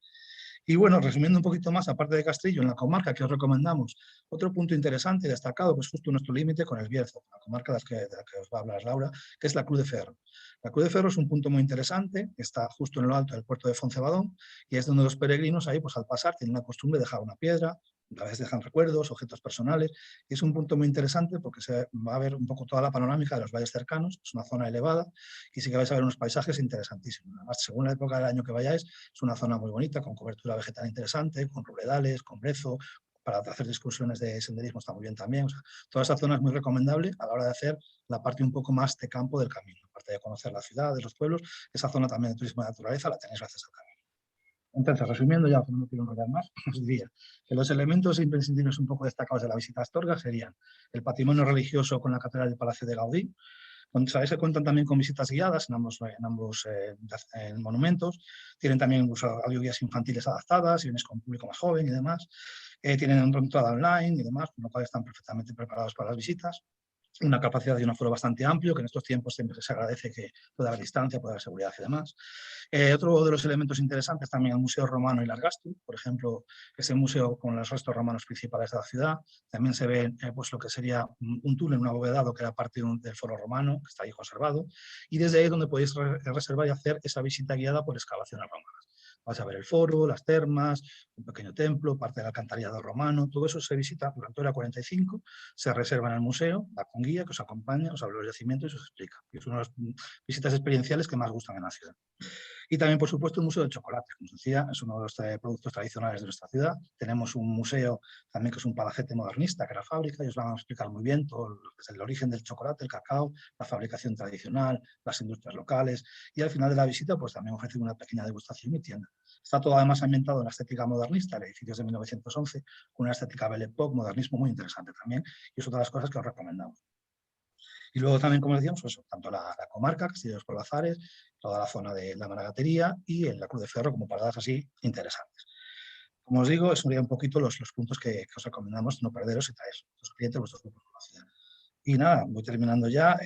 Y bueno, resumiendo un poquito más, aparte de Castrillo, en la comarca que os recomendamos, otro punto interesante y destacado, pues justo nuestro límite con el Bierzo, la comarca de la que os va a hablar Laura, que es la Cruz de Ferro. La Cruz de Ferro es un punto muy interesante, está justo en lo alto del puerto de Foncebadón y es donde los peregrinos ahí, pues al pasar, tienen la costumbre de dejar una piedra, a veces dejan recuerdos, objetos personales, y es un punto muy interesante porque se va a ver un poco toda la panorámica de los valles cercanos, es una zona elevada y sí que vais a ver unos paisajes interesantísimos. Además, según la época del año que vayáis, es una zona muy bonita, con cobertura vegetal interesante, con robledales, con brezo, para hacer excursiones de senderismo está muy bien también. O sea, toda esa zona es muy recomendable a la hora de hacer la parte un poco más de campo del camino, aparte de conocer la ciudad, de los pueblos, esa zona también de turismo de naturaleza la tenéis gracias al camino. Entonces, resumiendo ya, no quiero enrollar más, os diría que los elementos imprescindibles un poco destacados de la visita a Astorga serían el patrimonio religioso con la Catedral del Palacio de Gaudí, donde sabéis que cuentan también con visitas guiadas en ambos monumentos, tienen también incluso audioguías infantiles adaptadas, y vienes con público más joven y demás, tienen entrada online y demás, con lo cual están perfectamente preparados para las visitas. Una capacidad y un aforo bastante amplio, que en estos tiempos siempre se agradece que pueda haber distancia, pueda haber seguridad y demás. Otro de los elementos interesantes también el Museo Romano y Largastu, por ejemplo, es el museo con los restos romanos principales de la ciudad. También se ve pues, lo que sería un túnel, un abovedado, que era parte del foro romano, que está ahí conservado, y desde ahí es donde podéis reservar y hacer esa visita guiada por excavaciones romanas. Vas a ver el foro, las termas, un pequeño templo, parte del alcantarillado romano, todo eso se visita durante hora 45, se reserva en el museo, va con guía que os acompaña, os habla de los yacimientos y os explica. Y es una de las visitas experienciales que más gustan en la ciudad. Y también, por supuesto, el Museo del Chocolate, como os decía, es uno de los productos tradicionales de nuestra ciudad. Tenemos un museo también que es un palacete modernista, que era fábrica, y os van a explicar muy bien todo lo que es el origen del chocolate, el cacao, la fabricación tradicional, las industrias locales, y al final de la visita pues también ofrecen una pequeña degustación y tienda. Está todo además ambientado en la estética modernista, el edificio es de 1911, con una estética Belle Époque, modernismo muy interesante también, y es otra de las cosas que os recomendamos. Y luego también, como decíamos, pues, tanto la comarca, Castillo de los Polvazares, toda la zona de la Maragatería y la Cruz de Ferro como paradas así interesantes. Como os digo, eso serían un poquito los puntos que os recomendamos no perderos y traer a vuestros clientes, vuestros grupos de la ciudad. Y nada, voy terminando ya.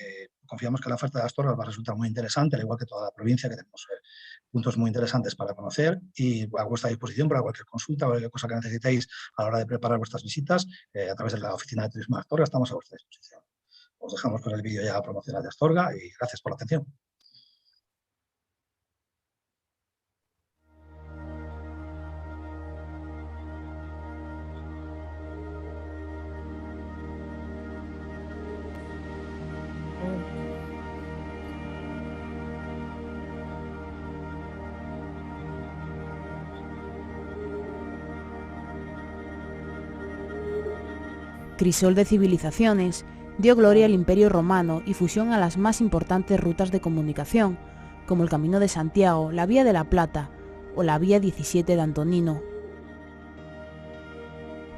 Confiamos que la oferta de Astorga va a resultar muy interesante, al igual que toda la provincia, que tenemos puntos muy interesantes para conocer y a vuestra disposición para cualquier consulta o cualquier cosa que necesitéis a la hora de preparar vuestras visitas. A través de la Oficina de Turismo de Astorga estamos a vuestra disposición. Os dejamos con el vídeo ya promocional de Astorga y gracias por la atención. Crisol de civilizaciones, dio gloria al Imperio Romano y fusión a las más importantes rutas de comunicación, como el Camino de Santiago, la Vía de la Plata o la Vía 17 de Antonino.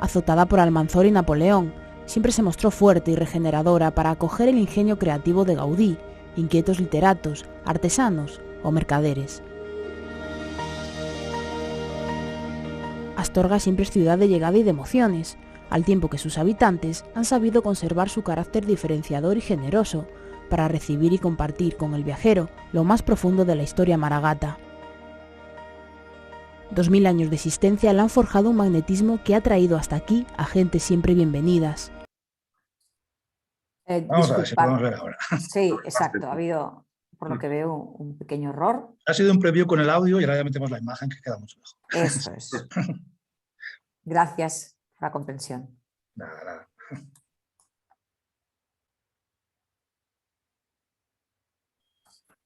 Azotada por Almanzor y Napoleón, siempre se mostró fuerte y regeneradora para acoger el ingenio creativo de Gaudí, inquietos literatos, artesanos o mercaderes. Astorga siempre es ciudad de llegada y de emociones, al tiempo que sus habitantes han sabido conservar su carácter diferenciador y generoso para recibir y compartir con el viajero lo más profundo de la historia maragata. 2000 años de existencia le han forjado un magnetismo que ha traído hasta aquí a gentes siempre bienvenidas. Vamos a ver si podemos ver ahora. Sí, exacto. Ha habido, por lo que veo, un pequeño error. Ha sido un preview con el audio y ahora ya metemos la imagen, que queda mucho mejor. Eso es. Gracias por la comprensión. Nada.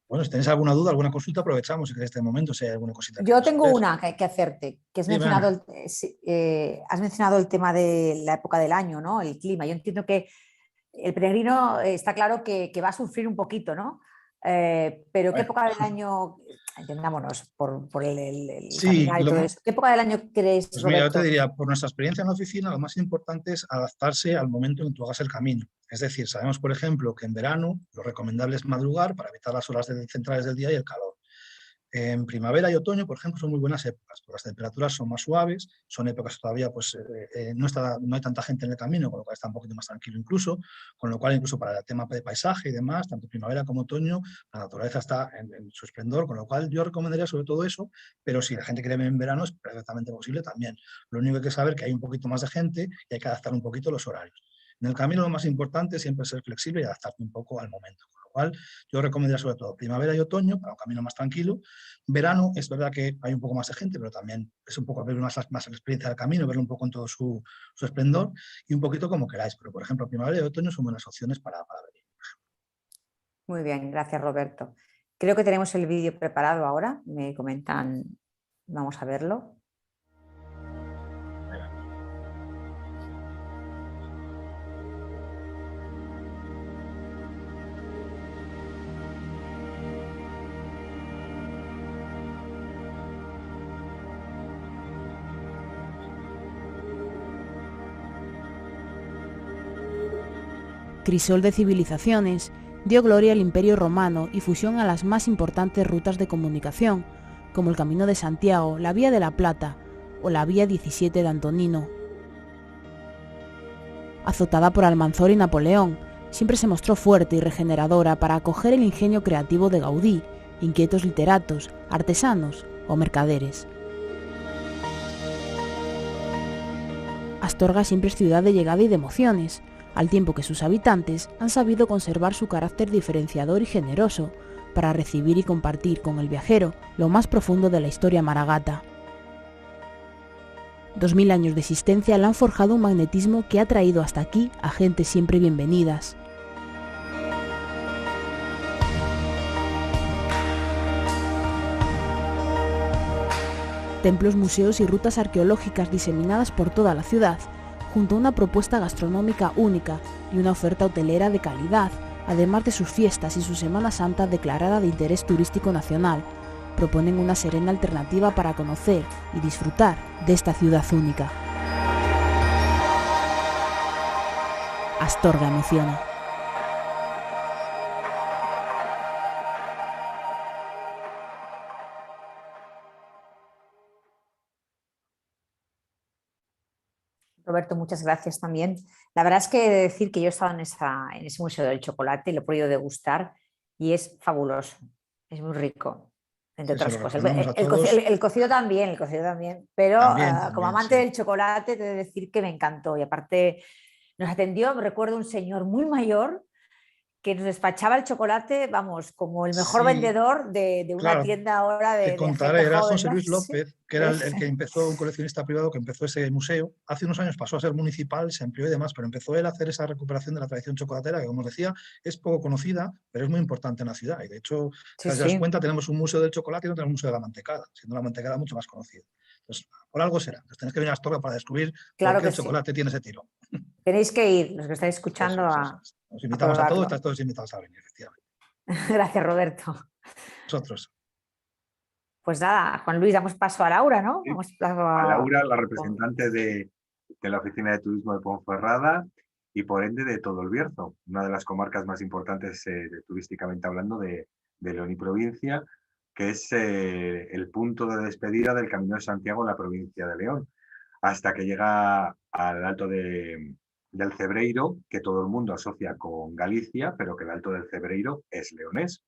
Bueno, si tenéis alguna duda, alguna consulta, aprovechamos en este momento, si hay alguna cosita. Yo tengo una que hacerte, que has mencionado, has mencionado el tema de la época del año, ¿no? El clima. Yo entiendo que el peregrino está claro que va a sufrir un poquito, ¿no? Pero ¿qué época del año, entendámonos, por el caminar y todo eso, qué época del año crees, pues mira, yo Roberto? te diría, por nuestra experiencia en la oficina, lo más importante es adaptarse al momento en que tú hagas el camino. Es decir, sabemos, por ejemplo, que en verano lo recomendable es madrugar para evitar las horas centrales del día y el calor. En primavera y otoño, por ejemplo, son muy buenas épocas, porque las temperaturas son más suaves, son épocas todavía, pues no hay tanta gente en el camino, con lo cual está un poquito más tranquilo incluso, con lo cual incluso para el tema de paisaje y demás, tanto primavera como otoño, la naturaleza está en su esplendor, con lo cual yo recomendaría sobre todo eso, pero si la gente quiere venir en verano es perfectamente posible también. Lo único que hay que saber es que hay un poquito más de gente y hay que adaptar un poquito los horarios. En el camino lo más importante siempre es ser flexible y adaptarte un poco al momento, con lo cual yo recomendaría sobre todo primavera y otoño para un camino más tranquilo. Verano es verdad que hay un poco más de gente, pero también es un poco ver más la experiencia del camino, verlo un poco en todo su esplendor y un poquito como queráis, pero por ejemplo primavera y otoño son buenas opciones para venir. Muy bien, gracias Roberto. Creo que tenemos el vídeo preparado ahora, me comentan, vamos a verlo. Crisol de civilizaciones dio gloria al Imperio Romano y fusión a las más importantes rutas de comunicación, como el Camino de Santiago, la Vía de la Plata o la Vía 17 de Antonino. Azotada por Almanzor y Napoleón, siempre se mostró fuerte y regeneradora para acoger el ingenio creativo de Gaudí, inquietos literatos, artesanos o mercaderes. Astorga siempre es ciudad de llegada y de emociones, al tiempo que sus habitantes han sabido conservar su carácter diferenciador y generoso para recibir y compartir con el viajero lo más profundo de la historia maragata. 2000 años de existencia le han forjado un magnetismo que ha traído hasta aquí a gentes siempre bienvenidas. Templos, museos y rutas arqueológicas diseminadas por toda la ciudad, junto a una propuesta gastronómica única y una oferta hotelera de calidad, además de sus fiestas y su Semana Santa declarada de interés turístico nacional, proponen una serena alternativa para conocer y disfrutar de esta ciudad única. Astorga emociona. Roberto, muchas gracias también. La verdad es que he de decir que yo he estado en ese Museo del Chocolate y lo he podido degustar y es fabuloso, es muy rico, entre otras cosas. El cocido también, pero también, como amante del chocolate te he de decir que me encantó y aparte nos atendió, me recuerdo un señor muy mayor que nos despachaba el chocolate, vamos, como el mejor vendedor de una tienda ahora de... Te contaré, era José Luis López, que era el que empezó, un coleccionista privado que empezó ese museo. Hace unos años pasó a ser municipal, se amplió y demás, pero empezó él a hacer esa recuperación de la tradición chocolatera, que como os decía, es poco conocida, pero es muy importante en la ciudad. Y de hecho, si os das cuenta, tenemos un museo del chocolate y no tenemos un museo de la mantecada, siendo la mantecada mucho más conocida. Entonces, por algo será. Entonces, tenéis que venir a Astorga para descubrir por qué el chocolate tiene ese tiro. Tenéis que ir, los que estáis escuchando, Os invitamos a todos, estáis todos invitados a venir, efectivamente. Gracias, Roberto. Nosotros. Pues nada, Juan Luis, damos paso a Laura, ¿no? Sí. Vamos a Laura, la representante de la Oficina de Turismo de Ponferrada y por ende de todo el Bierzo, una de las comarcas más importantes turísticamente hablando de León y provincia, que es el punto de despedida del Camino de Santiago en la provincia de León, hasta que llega al Alto del Cebreiro, que todo el mundo asocia con Galicia, pero que el Alto del Cebreiro es leonés.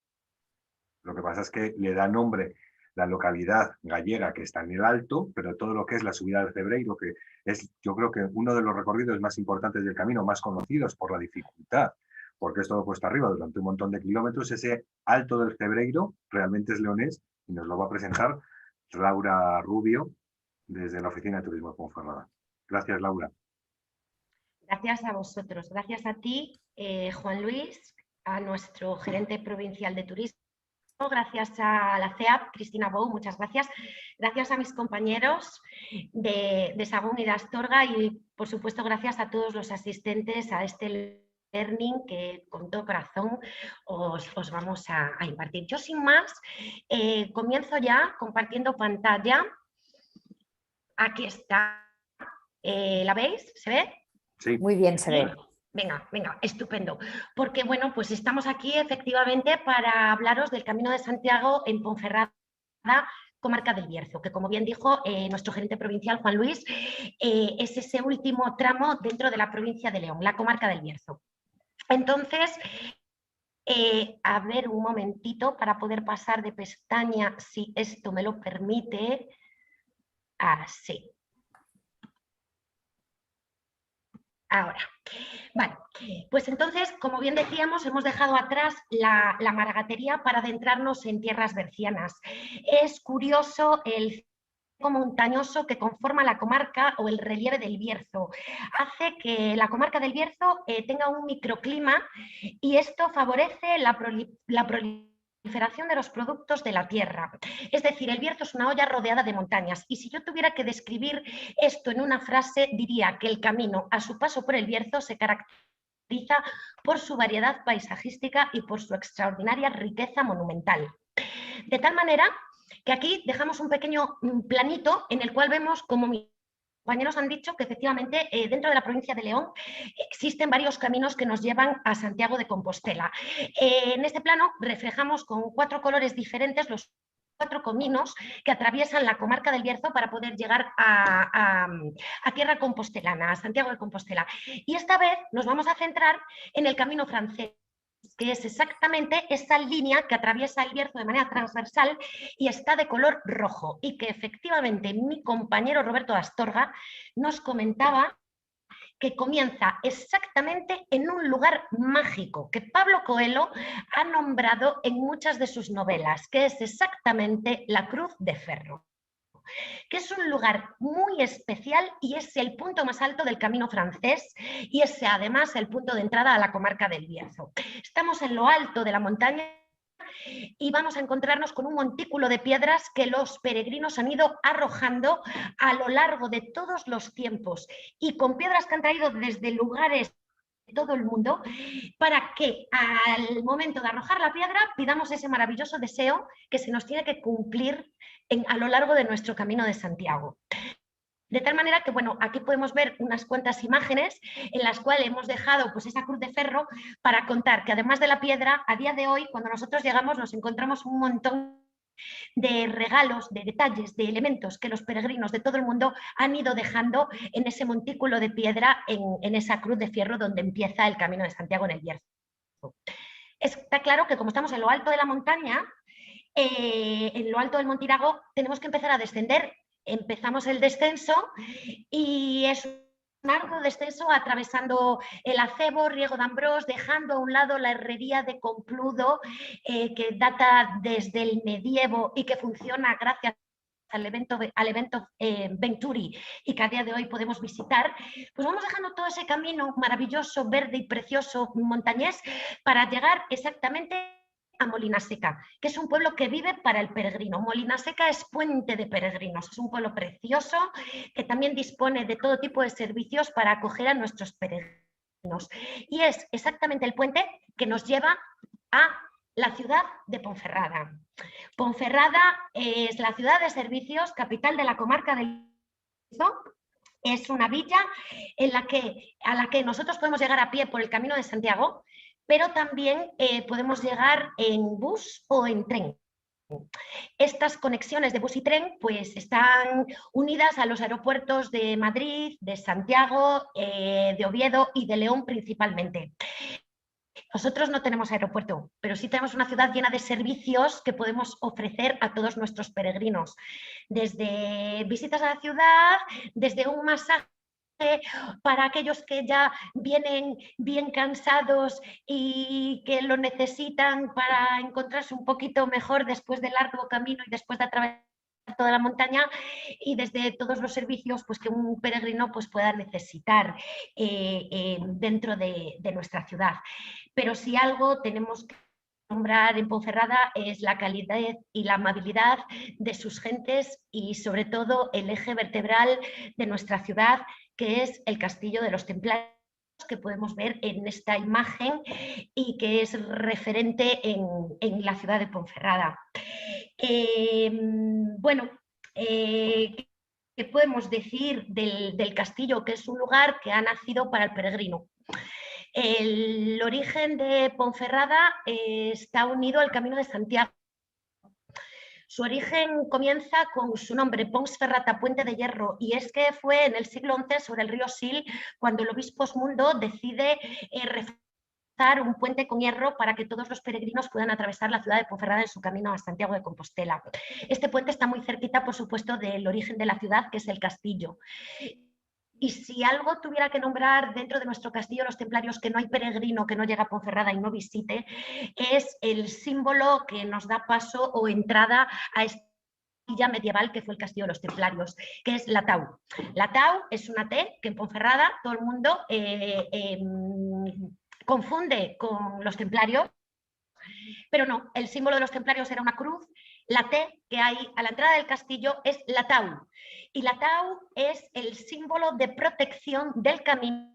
Lo que pasa es que le da nombre la localidad gallega que está en el Alto, pero todo lo que es la subida del Cebreiro, que es, yo creo que uno de los recorridos más importantes del camino, más conocidos por la dificultad, porque es todo cuesta arriba durante un montón de kilómetros, ese Alto del Cebreiro realmente es leonés y nos lo va a presentar Laura Rubio desde la Oficina de Turismo de Ponferrada. Gracias, Laura. Gracias a vosotros. Gracias a ti, Juan Luis, a nuestro gerente provincial de turismo. Gracias a la CEAP, Cristina Bou, muchas gracias. Gracias a mis compañeros de Sagún y de Astorga y, por supuesto, gracias a todos los asistentes a este learning que con todo corazón os vamos a impartir. Yo, sin más, comienzo ya compartiendo pantalla. Aquí está. ¿La veis? ¿Se ve? Sí. Muy bien, se ve. Venga, estupendo. Porque, bueno, pues estamos aquí efectivamente para hablaros del Camino de Santiago en Ponferrada Comarca del Bierzo, que como bien dijo nuestro gerente provincial Juan Luis, es ese último tramo dentro de la provincia de León, la Comarca del Bierzo. Entonces, a ver un momentito para poder pasar de pestaña, si esto me lo permite. Así. Ahora, vale, pues entonces, como bien decíamos, hemos dejado atrás la maragatería para adentrarnos en tierras bercianas. Es curioso el montañoso que conforma la comarca o el relieve del Bierzo. Hace que la comarca del Bierzo tenga un microclima y esto favorece la proliferación de los productos de la tierra. Es decir, el Bierzo es una olla rodeada de montañas y si yo tuviera que describir esto en una frase, diría que el camino a su paso por el Bierzo se caracteriza por su variedad paisajística y por su extraordinaria riqueza monumental. De tal manera que aquí dejamos un pequeño planito en el cual vemos como mis compañeros han dicho que efectivamente dentro de la provincia de León existen varios caminos que nos llevan a Santiago de Compostela. En este plano reflejamos con 4 colores diferentes los 4 caminos que atraviesan la comarca del Bierzo para poder llegar a tierra compostelana, a Santiago de Compostela. Y esta vez nos vamos a centrar en el camino francés, que es exactamente esa línea que atraviesa el Bierzo de manera transversal y está de color rojo, y que efectivamente mi compañero Roberto Astorga nos comentaba que comienza exactamente en un lugar mágico que Pablo Coelho ha nombrado en muchas de sus novelas, que es exactamente la Cruz de Ferro, que es un lugar muy especial y es el punto más alto del camino francés y es además el punto de entrada a la comarca del Bierzo. Estamos en lo alto de la montaña y vamos a encontrarnos con un montículo de piedras que los peregrinos han ido arrojando a lo largo de todos los tiempos y con piedras que han traído desde lugares de todo el mundo para que al momento de arrojar la piedra pidamos ese maravilloso deseo que se nos tiene que cumplir a lo largo de nuestro camino de Santiago. De tal manera que, bueno, aquí podemos ver unas cuantas imágenes en las cuales hemos dejado pues esa cruz de ferro para contar que además de la piedra, a día de hoy, cuando nosotros llegamos, nos encontramos un montón de regalos, de detalles, de elementos que los peregrinos de todo el mundo han ido dejando en ese montículo de piedra, en esa cruz de fierro donde empieza el camino de Santiago en el Bierzo. Está claro que como estamos en lo alto de la montaña, en lo alto del Montirago, tenemos que empezar a descender. Empezamos el descenso y es un arduo descenso atravesando el acebo, Riego de Ambrós, dejando a un lado la herrería de Compludo, que data desde el medievo y que funciona gracias al evento Venturi y que a día de hoy podemos visitar. Pues vamos dejando todo ese camino maravilloso, verde y precioso montañés para llegar exactamente a Molinaseca, que es un pueblo que vive para el peregrino. Molinaseca es puente de peregrinos, es un pueblo precioso que también dispone de todo tipo de servicios para acoger a nuestros peregrinos. Y es exactamente el puente que nos lleva a la ciudad de Ponferrada. Ponferrada es la ciudad de servicios, capital de la comarca del Bierzo. Es una villa a la que nosotros podemos llegar a pie por el Camino de Santiago, pero también podemos llegar en bus o en tren. Estas conexiones de bus y tren pues están unidas a los aeropuertos de Madrid, de Santiago, de Oviedo y de León principalmente. Nosotros no tenemos aeropuerto, pero sí tenemos una ciudad llena de servicios que podemos ofrecer a todos nuestros peregrinos. Desde visitas a la ciudad, desde un masaje para aquellos que ya vienen bien cansados y que lo necesitan para encontrarse un poquito mejor después del largo camino y después de atravesar toda la montaña, y desde todos los servicios pues, que un peregrino pues, pueda necesitar dentro de nuestra ciudad. Pero si algo tenemos que nombrar en Ponferrada es la calidad y la amabilidad de sus gentes y sobre todo el eje vertebral de nuestra ciudad, que es el Castillo de los Templarios, que podemos ver en esta imagen y que es referente en la ciudad de Ponferrada. Bueno, ¿qué podemos decir del castillo? Que es un lugar que ha nacido para el peregrino. El origen de Ponferrada está unido al Camino de Santiago. Su origen comienza con su nombre, Ponsferrata, Puente de Hierro, y es que fue en el siglo XI sobre el río Sil cuando el obispo Osmundo decide reforzar un puente con hierro para que todos los peregrinos puedan atravesar la ciudad de Ponferrada en su camino a Santiago de Compostela. Este puente está muy cerquita, por supuesto, del origen de la ciudad, que es el castillo. Y si algo tuviera que nombrar dentro de nuestro castillo los templarios que no hay peregrino que no llega a Ponferrada y no visite, es el símbolo que nos da paso o entrada a esta villa medieval que fue el castillo de los templarios, que es la Tau. La Tau es una T que en Ponferrada todo el mundo confunde con los templarios, pero no, el símbolo de los templarios era una cruz. La T que hay a la entrada del castillo es la Tau, y la Tau es el símbolo de protección del camino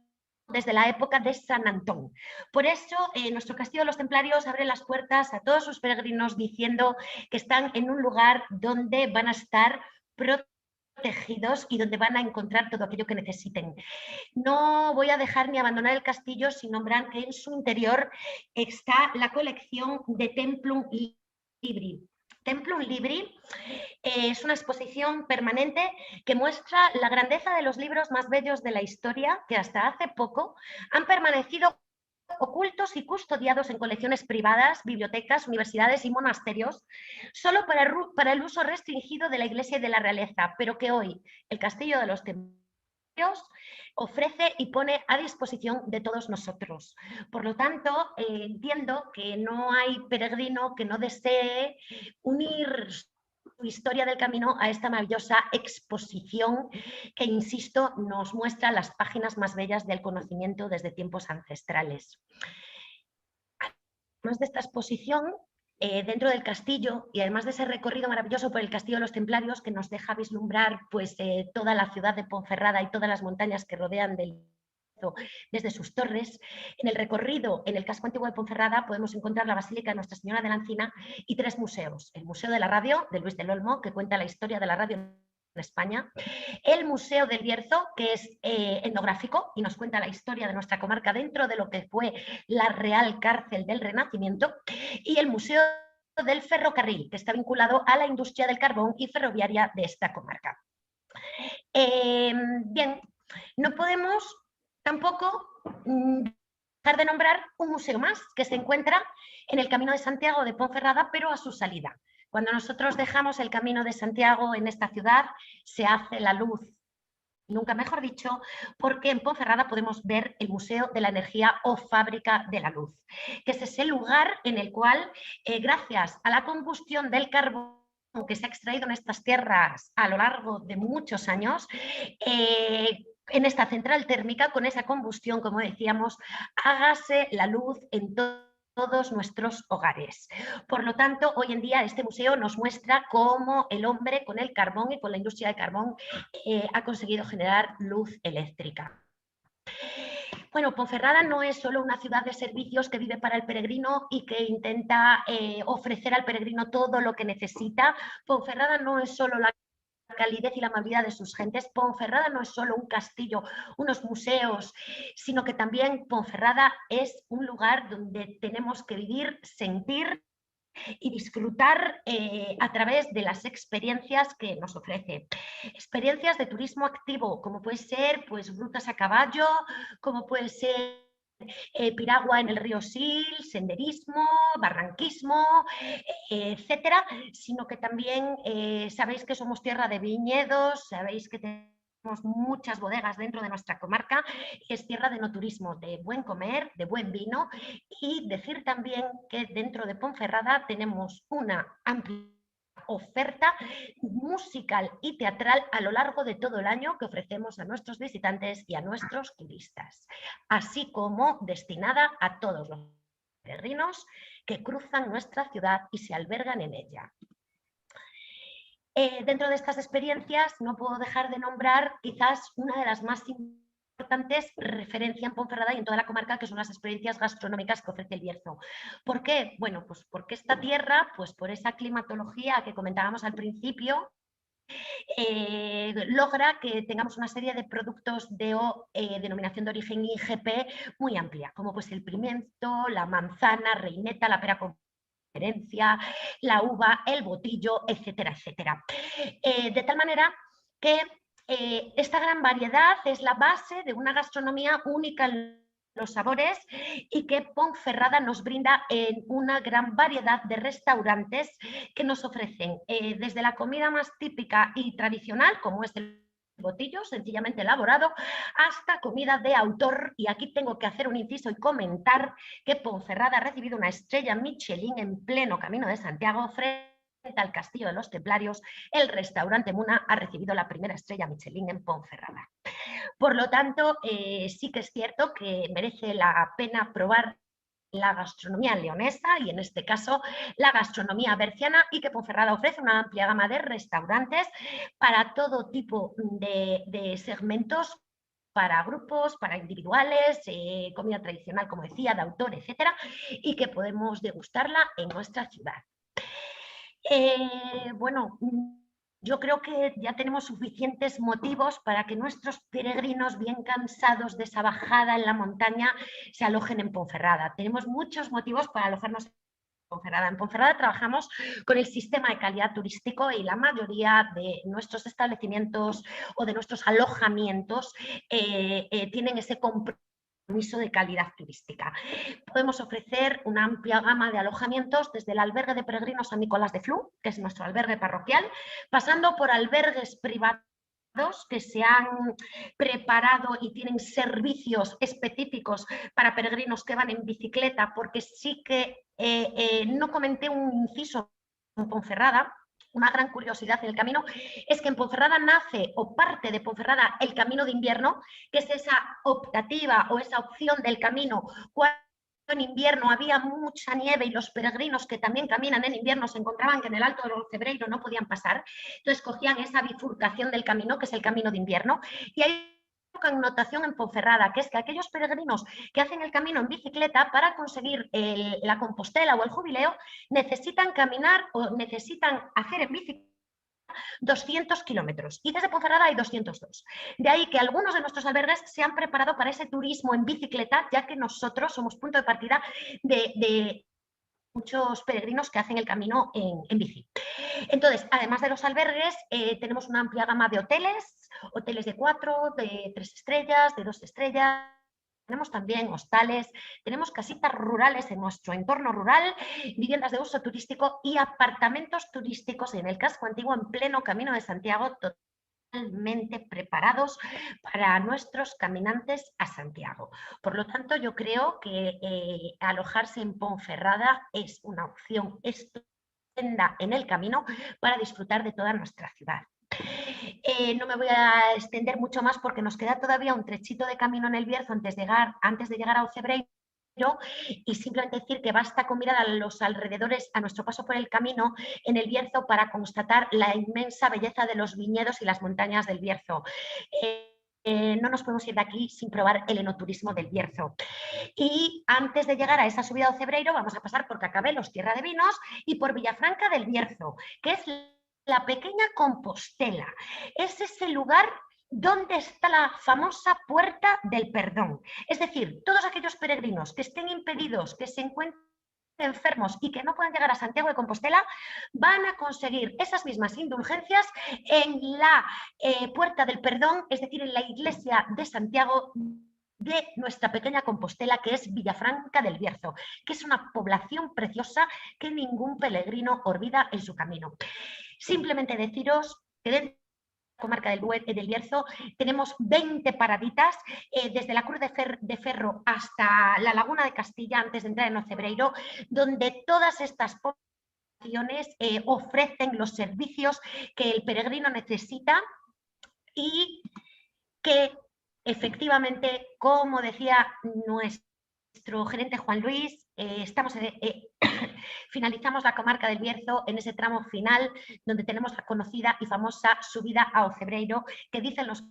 desde la época de San Antón. Por eso nuestro castillo de los templarios abre las puertas a todos sus peregrinos diciendo que están en un lugar donde van a estar protegidos y donde van a encontrar todo aquello que necesiten. No voy a dejar ni abandonar el castillo sin nombrar que en su interior está la colección de Templum Libri. Templum Libri es una exposición permanente que muestra la grandeza de los libros más bellos de la historia que hasta hace poco han permanecido ocultos y custodiados en colecciones privadas, bibliotecas, universidades y monasterios, solo para el uso restringido de la Iglesia y de la realeza, pero que hoy el Castillo de los Templarios ofrece y pone a disposición de todos nosotros. Por lo tanto, entiendo que no hay peregrino que no desee unir su historia del camino a esta maravillosa exposición que, insisto, nos muestra las páginas más bellas del conocimiento desde tiempos ancestrales. Además de esta exposición, dentro del castillo, y además de ese recorrido maravilloso por el Castillo de los Templarios que nos deja vislumbrar pues, toda la ciudad de Ponferrada y todas las montañas que rodean del desde sus torres, en el recorrido en el casco antiguo de Ponferrada podemos encontrar la Basílica de Nuestra Señora de la Encina y 3 museos. El Museo de la Radio de Luis del Olmo, que cuenta la historia de la radio en España, el Museo del Bierzo, que es etnográfico y nos cuenta la historia de nuestra comarca dentro de lo que fue la Real Cárcel del Renacimiento, y el Museo del Ferrocarril, que está vinculado a la industria del carbón y ferroviaria de esta comarca. Bien, no podemos tampoco dejar de nombrar un museo más que se encuentra en el Camino de Santiago de Ponferrada, pero a su salida. Cuando nosotros dejamos el Camino de Santiago en esta ciudad, se hace la luz, nunca mejor dicho, porque en Ponferrada podemos ver el Museo de la Energía o Fábrica de la Luz, que es ese lugar en el cual, gracias a la combustión del carbón que se ha extraído en estas tierras a lo largo de muchos años, en esta central térmica, con esa combustión, como decíamos, hágase la luz en todos nuestros hogares. Por lo tanto, hoy en día este museo nos muestra cómo el hombre con el carbón y con la industria del carbón ha conseguido generar luz eléctrica. Bueno, Ponferrada no es solo una ciudad de servicios que vive para el peregrino y que intenta ofrecer al peregrino todo lo que necesita. Ponferrada no es solo la calidez y la amabilidad de sus gentes. Ponferrada no es solo un castillo, unos museos, sino que también Ponferrada es un lugar donde tenemos que vivir, sentir y disfrutar a través de las experiencias que nos ofrece. Experiencias de turismo activo, como puede ser pues, rutas a caballo, como puede ser piragua en el río Sil, senderismo, barranquismo, etcétera, sino que también sabéis que somos tierra de viñedos, sabéis que tenemos muchas bodegas dentro de nuestra comarca, y es tierra de no turismo, de buen comer, de buen vino, y decir también que dentro de Ponferrada tenemos una amplia oferta musical y teatral a lo largo de todo el año que ofrecemos a nuestros visitantes y a nuestros turistas, así como destinada a todos los peregrinos que cruzan nuestra ciudad y se albergan en ella. Dentro de estas experiencias no puedo dejar de nombrar quizás una de las más importantes referencia en Ponferrada y en toda la comarca, que son las experiencias gastronómicas que ofrece el Bierzo. ¿Por qué? Bueno, pues porque esta tierra, pues por esa climatología que comentábamos al principio, logra que tengamos una serie de productos de denominación de origen IGP muy amplia, como pues el pimiento, la manzana, reineta, la pera con herencia, la uva, el botillo, etcétera, etcétera. De tal manera que esta gran variedad es la base de una gastronomía única en los sabores y que Ponferrada nos brinda en una gran variedad de restaurantes que nos ofrecen desde la comida más típica y tradicional, como es el botillo, sencillamente elaborado, hasta comida de autor. Y aquí tengo que hacer un inciso y comentar que Ponferrada ha recibido una estrella Michelin en pleno Camino de Santiago frente al Castillo de los Templarios. El restaurante Muna ha recibido la primera estrella Michelin en Ponferrada. Por lo tanto, sí que es cierto que merece la pena probar la gastronomía leonesa y en este caso la gastronomía berciana, y que Ponferrada ofrece una amplia gama de restaurantes para todo tipo de segmentos, para grupos, para individuales, comida tradicional, como decía, de autor, etcétera, y que podemos degustarla en nuestra ciudad. Bueno, yo creo que ya tenemos suficientes motivos para que nuestros peregrinos, bien cansados de esa bajada en la montaña, se alojen en Ponferrada. Tenemos muchos motivos para alojarnos en Ponferrada. En Ponferrada trabajamos con el sistema de calidad turístico y la mayoría de nuestros establecimientos o de nuestros alojamientos tienen ese compromiso de calidad turística. Podemos ofrecer una amplia gama de alojamientos desde el albergue de peregrinos San Nicolás de Flu, que es nuestro albergue parroquial, pasando por albergues privados que se han preparado y tienen servicios específicos para peregrinos que van en bicicleta, porque sí que no comenté un inciso en Ponferrada. Una gran curiosidad en el camino es que en Ponferrada nace, o parte de Ponferrada, el camino de invierno, que es esa optativa o esa opción del camino cuando en invierno había mucha nieve y los peregrinos que también caminan en invierno se encontraban que en el Alto del Ocebreiro no podían pasar, entonces cogían esa bifurcación del camino, que es el camino de invierno, y hay una connotación en Ponferrada, que es que aquellos peregrinos que hacen el camino en bicicleta para conseguir la Compostela o el Jubileo necesitan caminar o necesitan hacer en bicicleta 200 kilómetros, y desde Ponferrada hay 202. De ahí que algunos de nuestros albergues se han preparado para ese turismo en bicicleta, ya que nosotros somos punto de partida de muchos peregrinos que hacen el camino en bici. Entonces, además de los albergues, tenemos una amplia gama de hoteles, hoteles de 4, de 3 estrellas, de 2 estrellas. Tenemos también hostales, tenemos casitas rurales en nuestro entorno rural, viviendas de uso turístico y apartamentos turísticos en el casco antiguo en pleno Camino de Santiago, totalmente preparados para nuestros caminantes a Santiago. Por lo tanto, yo creo que alojarse en Ponferrada es una opción estupenda en el camino para disfrutar de toda nuestra ciudad. No me voy a extender mucho más porque nos queda todavía un trechito de camino en el Bierzo antes de llegar a Ocebreiro, y simplemente decir que basta con mirar a los alrededores a nuestro paso por el camino en el Bierzo para constatar la inmensa belleza de los viñedos y las montañas del Bierzo. No nos podemos ir de aquí sin probar el enoturismo del Bierzo. Y antes de llegar a esa subida a Ocebreiro vamos a pasar por Cacabelos, tierra de vinos, y por Villafranca del Bierzo, que es la pequeña Compostela. Es ese lugar donde está la famosa Puerta del Perdón. Es decir, todos aquellos peregrinos que estén impedidos, que se encuentren enfermos y que no puedan llegar a Santiago de Compostela, van a conseguir esas mismas indulgencias en la Puerta del Perdón, es decir, en la iglesia de Santiago de nuestra pequeña Compostela, que es Villafranca del Bierzo, que es una población preciosa que ningún peregrino olvida en su camino. Simplemente deciros que dentro de la comarca del Bierzo tenemos 20 paraditas, desde la Cruz de Ferro hasta la Laguna de Castilla, antes de entrar en Ocebreiro, donde todas estas poblaciones ofrecen los servicios que el peregrino necesita y que efectivamente, como decía nuestro gerente Juan Luis, finalizamos la comarca del Bierzo en ese tramo final donde tenemos la conocida y famosa subida a Ocebreiro, que dicen los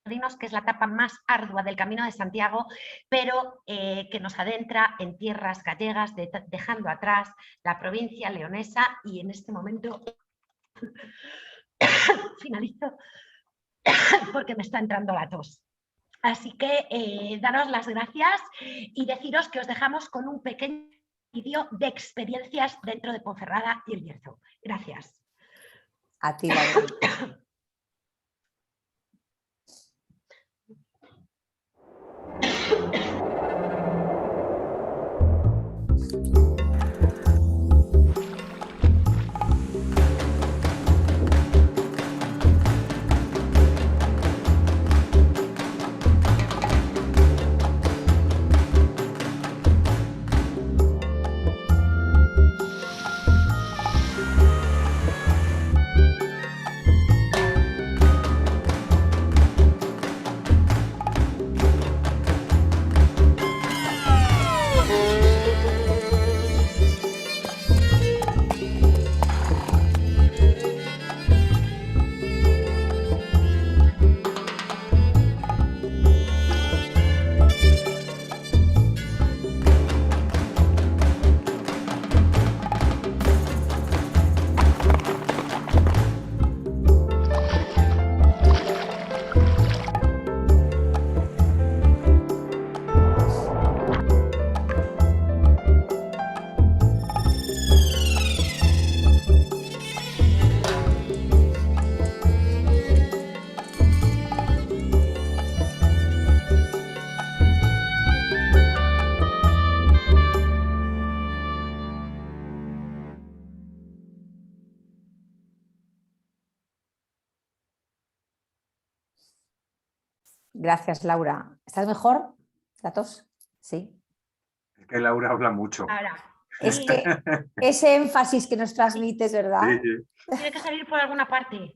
peregrinos que es la etapa más ardua del Camino de Santiago, pero que nos adentra en tierras gallegas, dejando atrás la provincia leonesa. Y en este momento finalizo porque me está entrando la tos. Así que daros las gracias y deciros que os dejamos con un pequeño vídeo de experiencias dentro de Ponferrada y El Bierzo. Gracias. A ti, Laura. Gracias, Laura. ¿Estás mejor? ¿La tos? Sí. Es que Laura habla mucho. Ahora. Es que ese énfasis que nos transmites, ¿verdad? Sí, sí. Tiene que salir por alguna parte.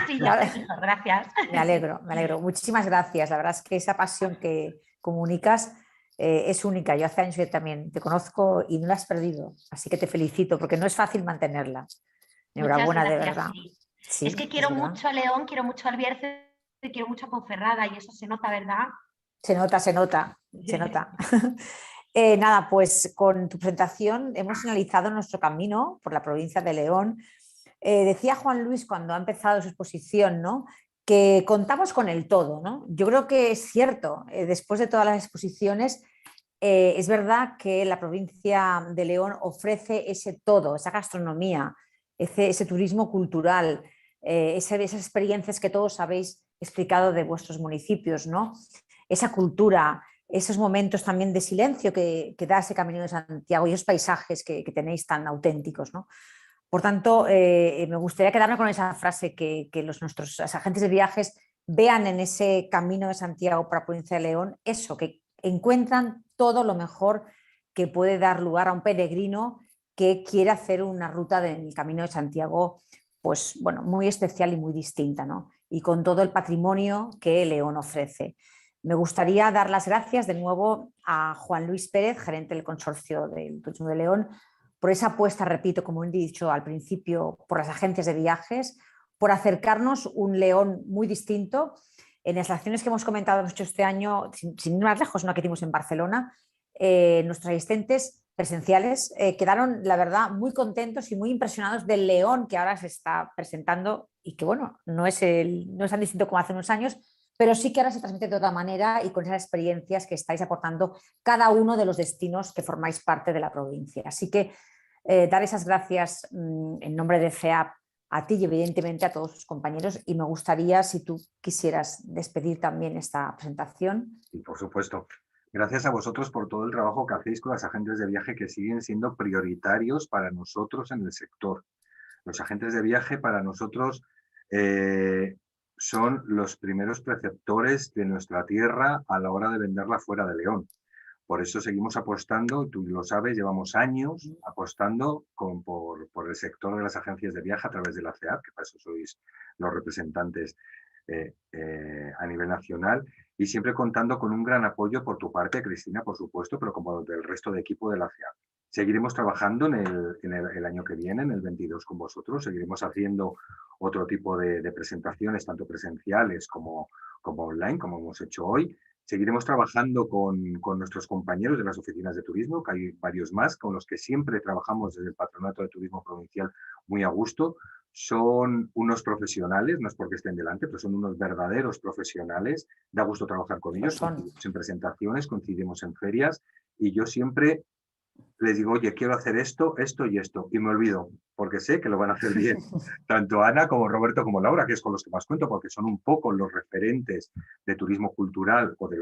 Sí, ya Vale. estoy mejor, gracias. Me alegro, me alegro. Muchísimas gracias. La verdad es que esa pasión que comunicas es única. Yo hace años que también te conozco y no la has perdido. Así que te felicito porque no es fácil mantenerla. Enhorabuena, de verdad. Sí. Sí, es que quiero verdad. mucho a León, quiero mucho al Bierzo y quiero mucho a Ponferrada y eso se nota, ¿verdad? Se nota, se nota, se nota. Nada, pues con tu presentación hemos finalizado nuestro camino por la provincia de León. Decía Juan Luis cuando ha empezado su exposición, ¿no?, que contamos con el todo, ¿no? Yo creo que es cierto, después de todas las exposiciones, es verdad que la provincia de León ofrece ese todo, esa gastronomía, ese turismo cultural, esas experiencias que todos habéis explicado de vuestros municipios, ¿no? Esa cultura, esos momentos también de silencio que da ese Camino de Santiago y esos paisajes que tenéis tan auténticos, ¿no? Por tanto, me gustaría quedarme con esa frase, que nuestros agentes de viajes vean en ese Camino de Santiago para la provincia de León eso, que encuentran todo lo mejor que puede dar lugar a un peregrino que quiere hacer una ruta del Camino de Santiago, pues bueno, muy especial y muy distinta, ¿no? Y con todo el patrimonio que León ofrece. Me gustaría dar las gracias de nuevo a Juan Luis Pérez, gerente del Consorcio del Turismo de León, por esa apuesta, repito, como he dicho al principio, por las agencias de viajes, por acercarnos un León muy distinto. En las acciones que hemos comentado este año, sin ir más lejos, una que hicimos en Barcelona, nuestros asistentes presenciales quedaron, la verdad, muy contentos y muy impresionados del León que ahora se está presentando y que, bueno, no es tan distinto como hace unos años, pero sí que ahora se transmite de otra manera y con esas experiencias que estáis aportando cada uno de los destinos que formáis parte de la provincia. Así que dar esas gracias en nombre de CEAP a ti y evidentemente a todos sus compañeros, y me gustaría si tú quisieras despedir también esta presentación. Y por supuesto, gracias a vosotros por todo el trabajo que hacéis con las agentes de viaje que siguen siendo prioritarios para nosotros en el sector. Los agentes de viaje para nosotros son los primeros preceptores de nuestra tierra a la hora de venderla fuera de León. Por eso seguimos apostando, tú lo sabes, llevamos años apostando por el sector de las agencias de viaje a través de la CEAP, que para eso sois los representantes a nivel nacional, y siempre contando con un gran apoyo por tu parte, Cristina, por supuesto, pero como del resto de equipo de la CEAP. Seguiremos trabajando en el año que viene, en el 22, con vosotros. Seguiremos haciendo otro tipo de presentaciones, tanto presenciales como online, como hemos hecho hoy. Seguiremos trabajando con nuestros compañeros de las oficinas de turismo, que hay varios más, con los que siempre trabajamos desde el Patronato de Turismo Provincial muy a gusto. Son unos profesionales, no es porque estén delante, pero son unos verdaderos profesionales. Da gusto trabajar con ellos, coincidimos en presentaciones, coincidimos en ferias, y yo siempre les digo, oye, quiero hacer esto, esto y esto, y me olvido, porque sé que lo van a hacer bien, tanto Ana como Roberto como Laura, que es con los que más cuento, porque son un poco los referentes de turismo cultural o de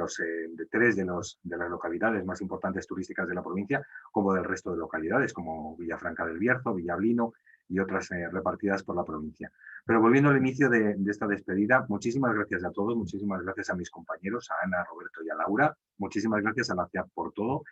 tres de las localidades más importantes turísticas de la provincia, como del resto de localidades, como Villafranca del Bierzo, Villablino y otras repartidas por la provincia. Pero volviendo al inicio de esta despedida, muchísimas gracias a todos, muchísimas gracias a mis compañeros, a Ana, a Roberto y a Laura, muchísimas gracias a la CEAP por todo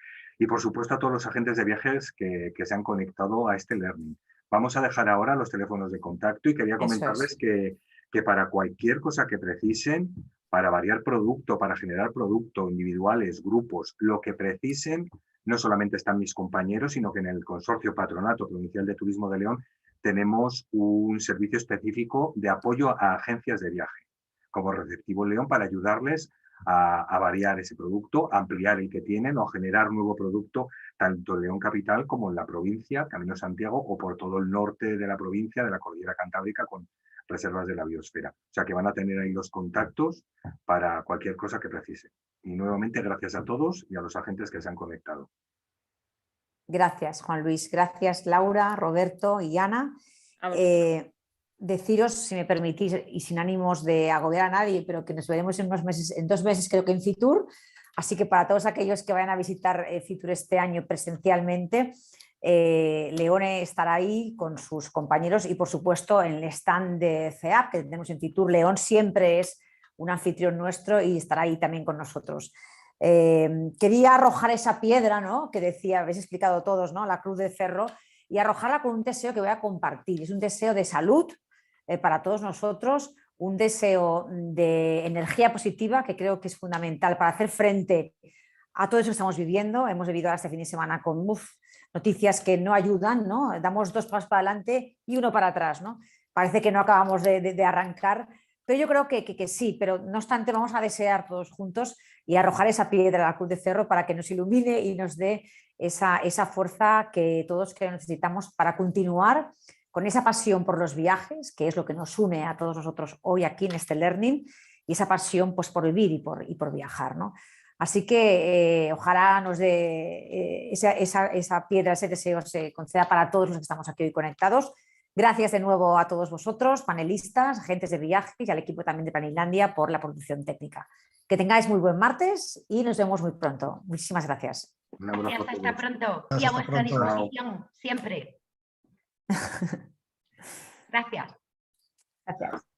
y por supuesto a todos los agentes de viajes que se han conectado a este learning. Vamos a dejar ahora los teléfonos de contacto y quería comentarles que para cualquier cosa que precisen, para variar producto, para generar producto, individuales, grupos, lo que precisen, no solamente están mis compañeros, sino que en el Consorcio Patronato Provincial de Turismo de León tenemos un servicio específico de apoyo a agencias de viaje, como Receptivo León, para ayudarles a variar ese producto, ampliar el que tienen o generar nuevo producto, tanto en León Capital como en la provincia, Camino Santiago, o por todo el norte de la provincia, de la Cordillera Cantábrica, con reservas de la biosfera. O sea que van a tener ahí los contactos para cualquier cosa que precise. Y nuevamente, gracias a todos y a los agentes que se han conectado. Gracias, Juan Luis. Gracias, Laura, Roberto y Ana. Deciros, si me permitís, y sin ánimos de agobiar a nadie, pero que nos veremos en unos meses, en 2 meses creo que en Fitur. Así que para todos aquellos que vayan a visitar Fitur este año presencialmente, Leone estará ahí con sus compañeros y por supuesto en el stand de CEAP que tenemos en Fitur. León siempre es un anfitrión nuestro y estará ahí también con nosotros. Quería arrojar esa piedra, ¿no?, que decía, habéis explicado todos, ¿no?, la cruz de Ferro, y arrojarla con un deseo que voy a compartir. Es un deseo de salud para todos nosotros, un deseo de energía positiva que creo que es fundamental para hacer frente a todo eso que estamos viviendo. Hemos vivido este fin de semana con noticias que no ayudan, ¿no? Damos 2 pasos para adelante y 1 para atrás, ¿no? Parece que no acabamos de arrancar, pero yo creo que sí, pero no obstante vamos a desear todos juntos y arrojar esa piedra a la cruz de Ferro para que nos ilumine y nos dé esa fuerza que todos necesitamos para continuar con esa pasión por los viajes, que es lo que nos une a todos nosotros hoy aquí en este learning, y esa pasión pues, por vivir y por viajar, ¿no? Así que ojalá nos dé esa piedra, ese deseo se conceda para todos los que estamos aquí hoy conectados. Gracias de nuevo a todos vosotros, panelistas, agentes de viajes y al equipo también de Planilandia por la producción técnica. Que tengáis muy buen martes y nos vemos muy pronto. Muchísimas gracias. Gracias, hasta pronto. Y a vuestra disposición siempre. Gracias. Gracias.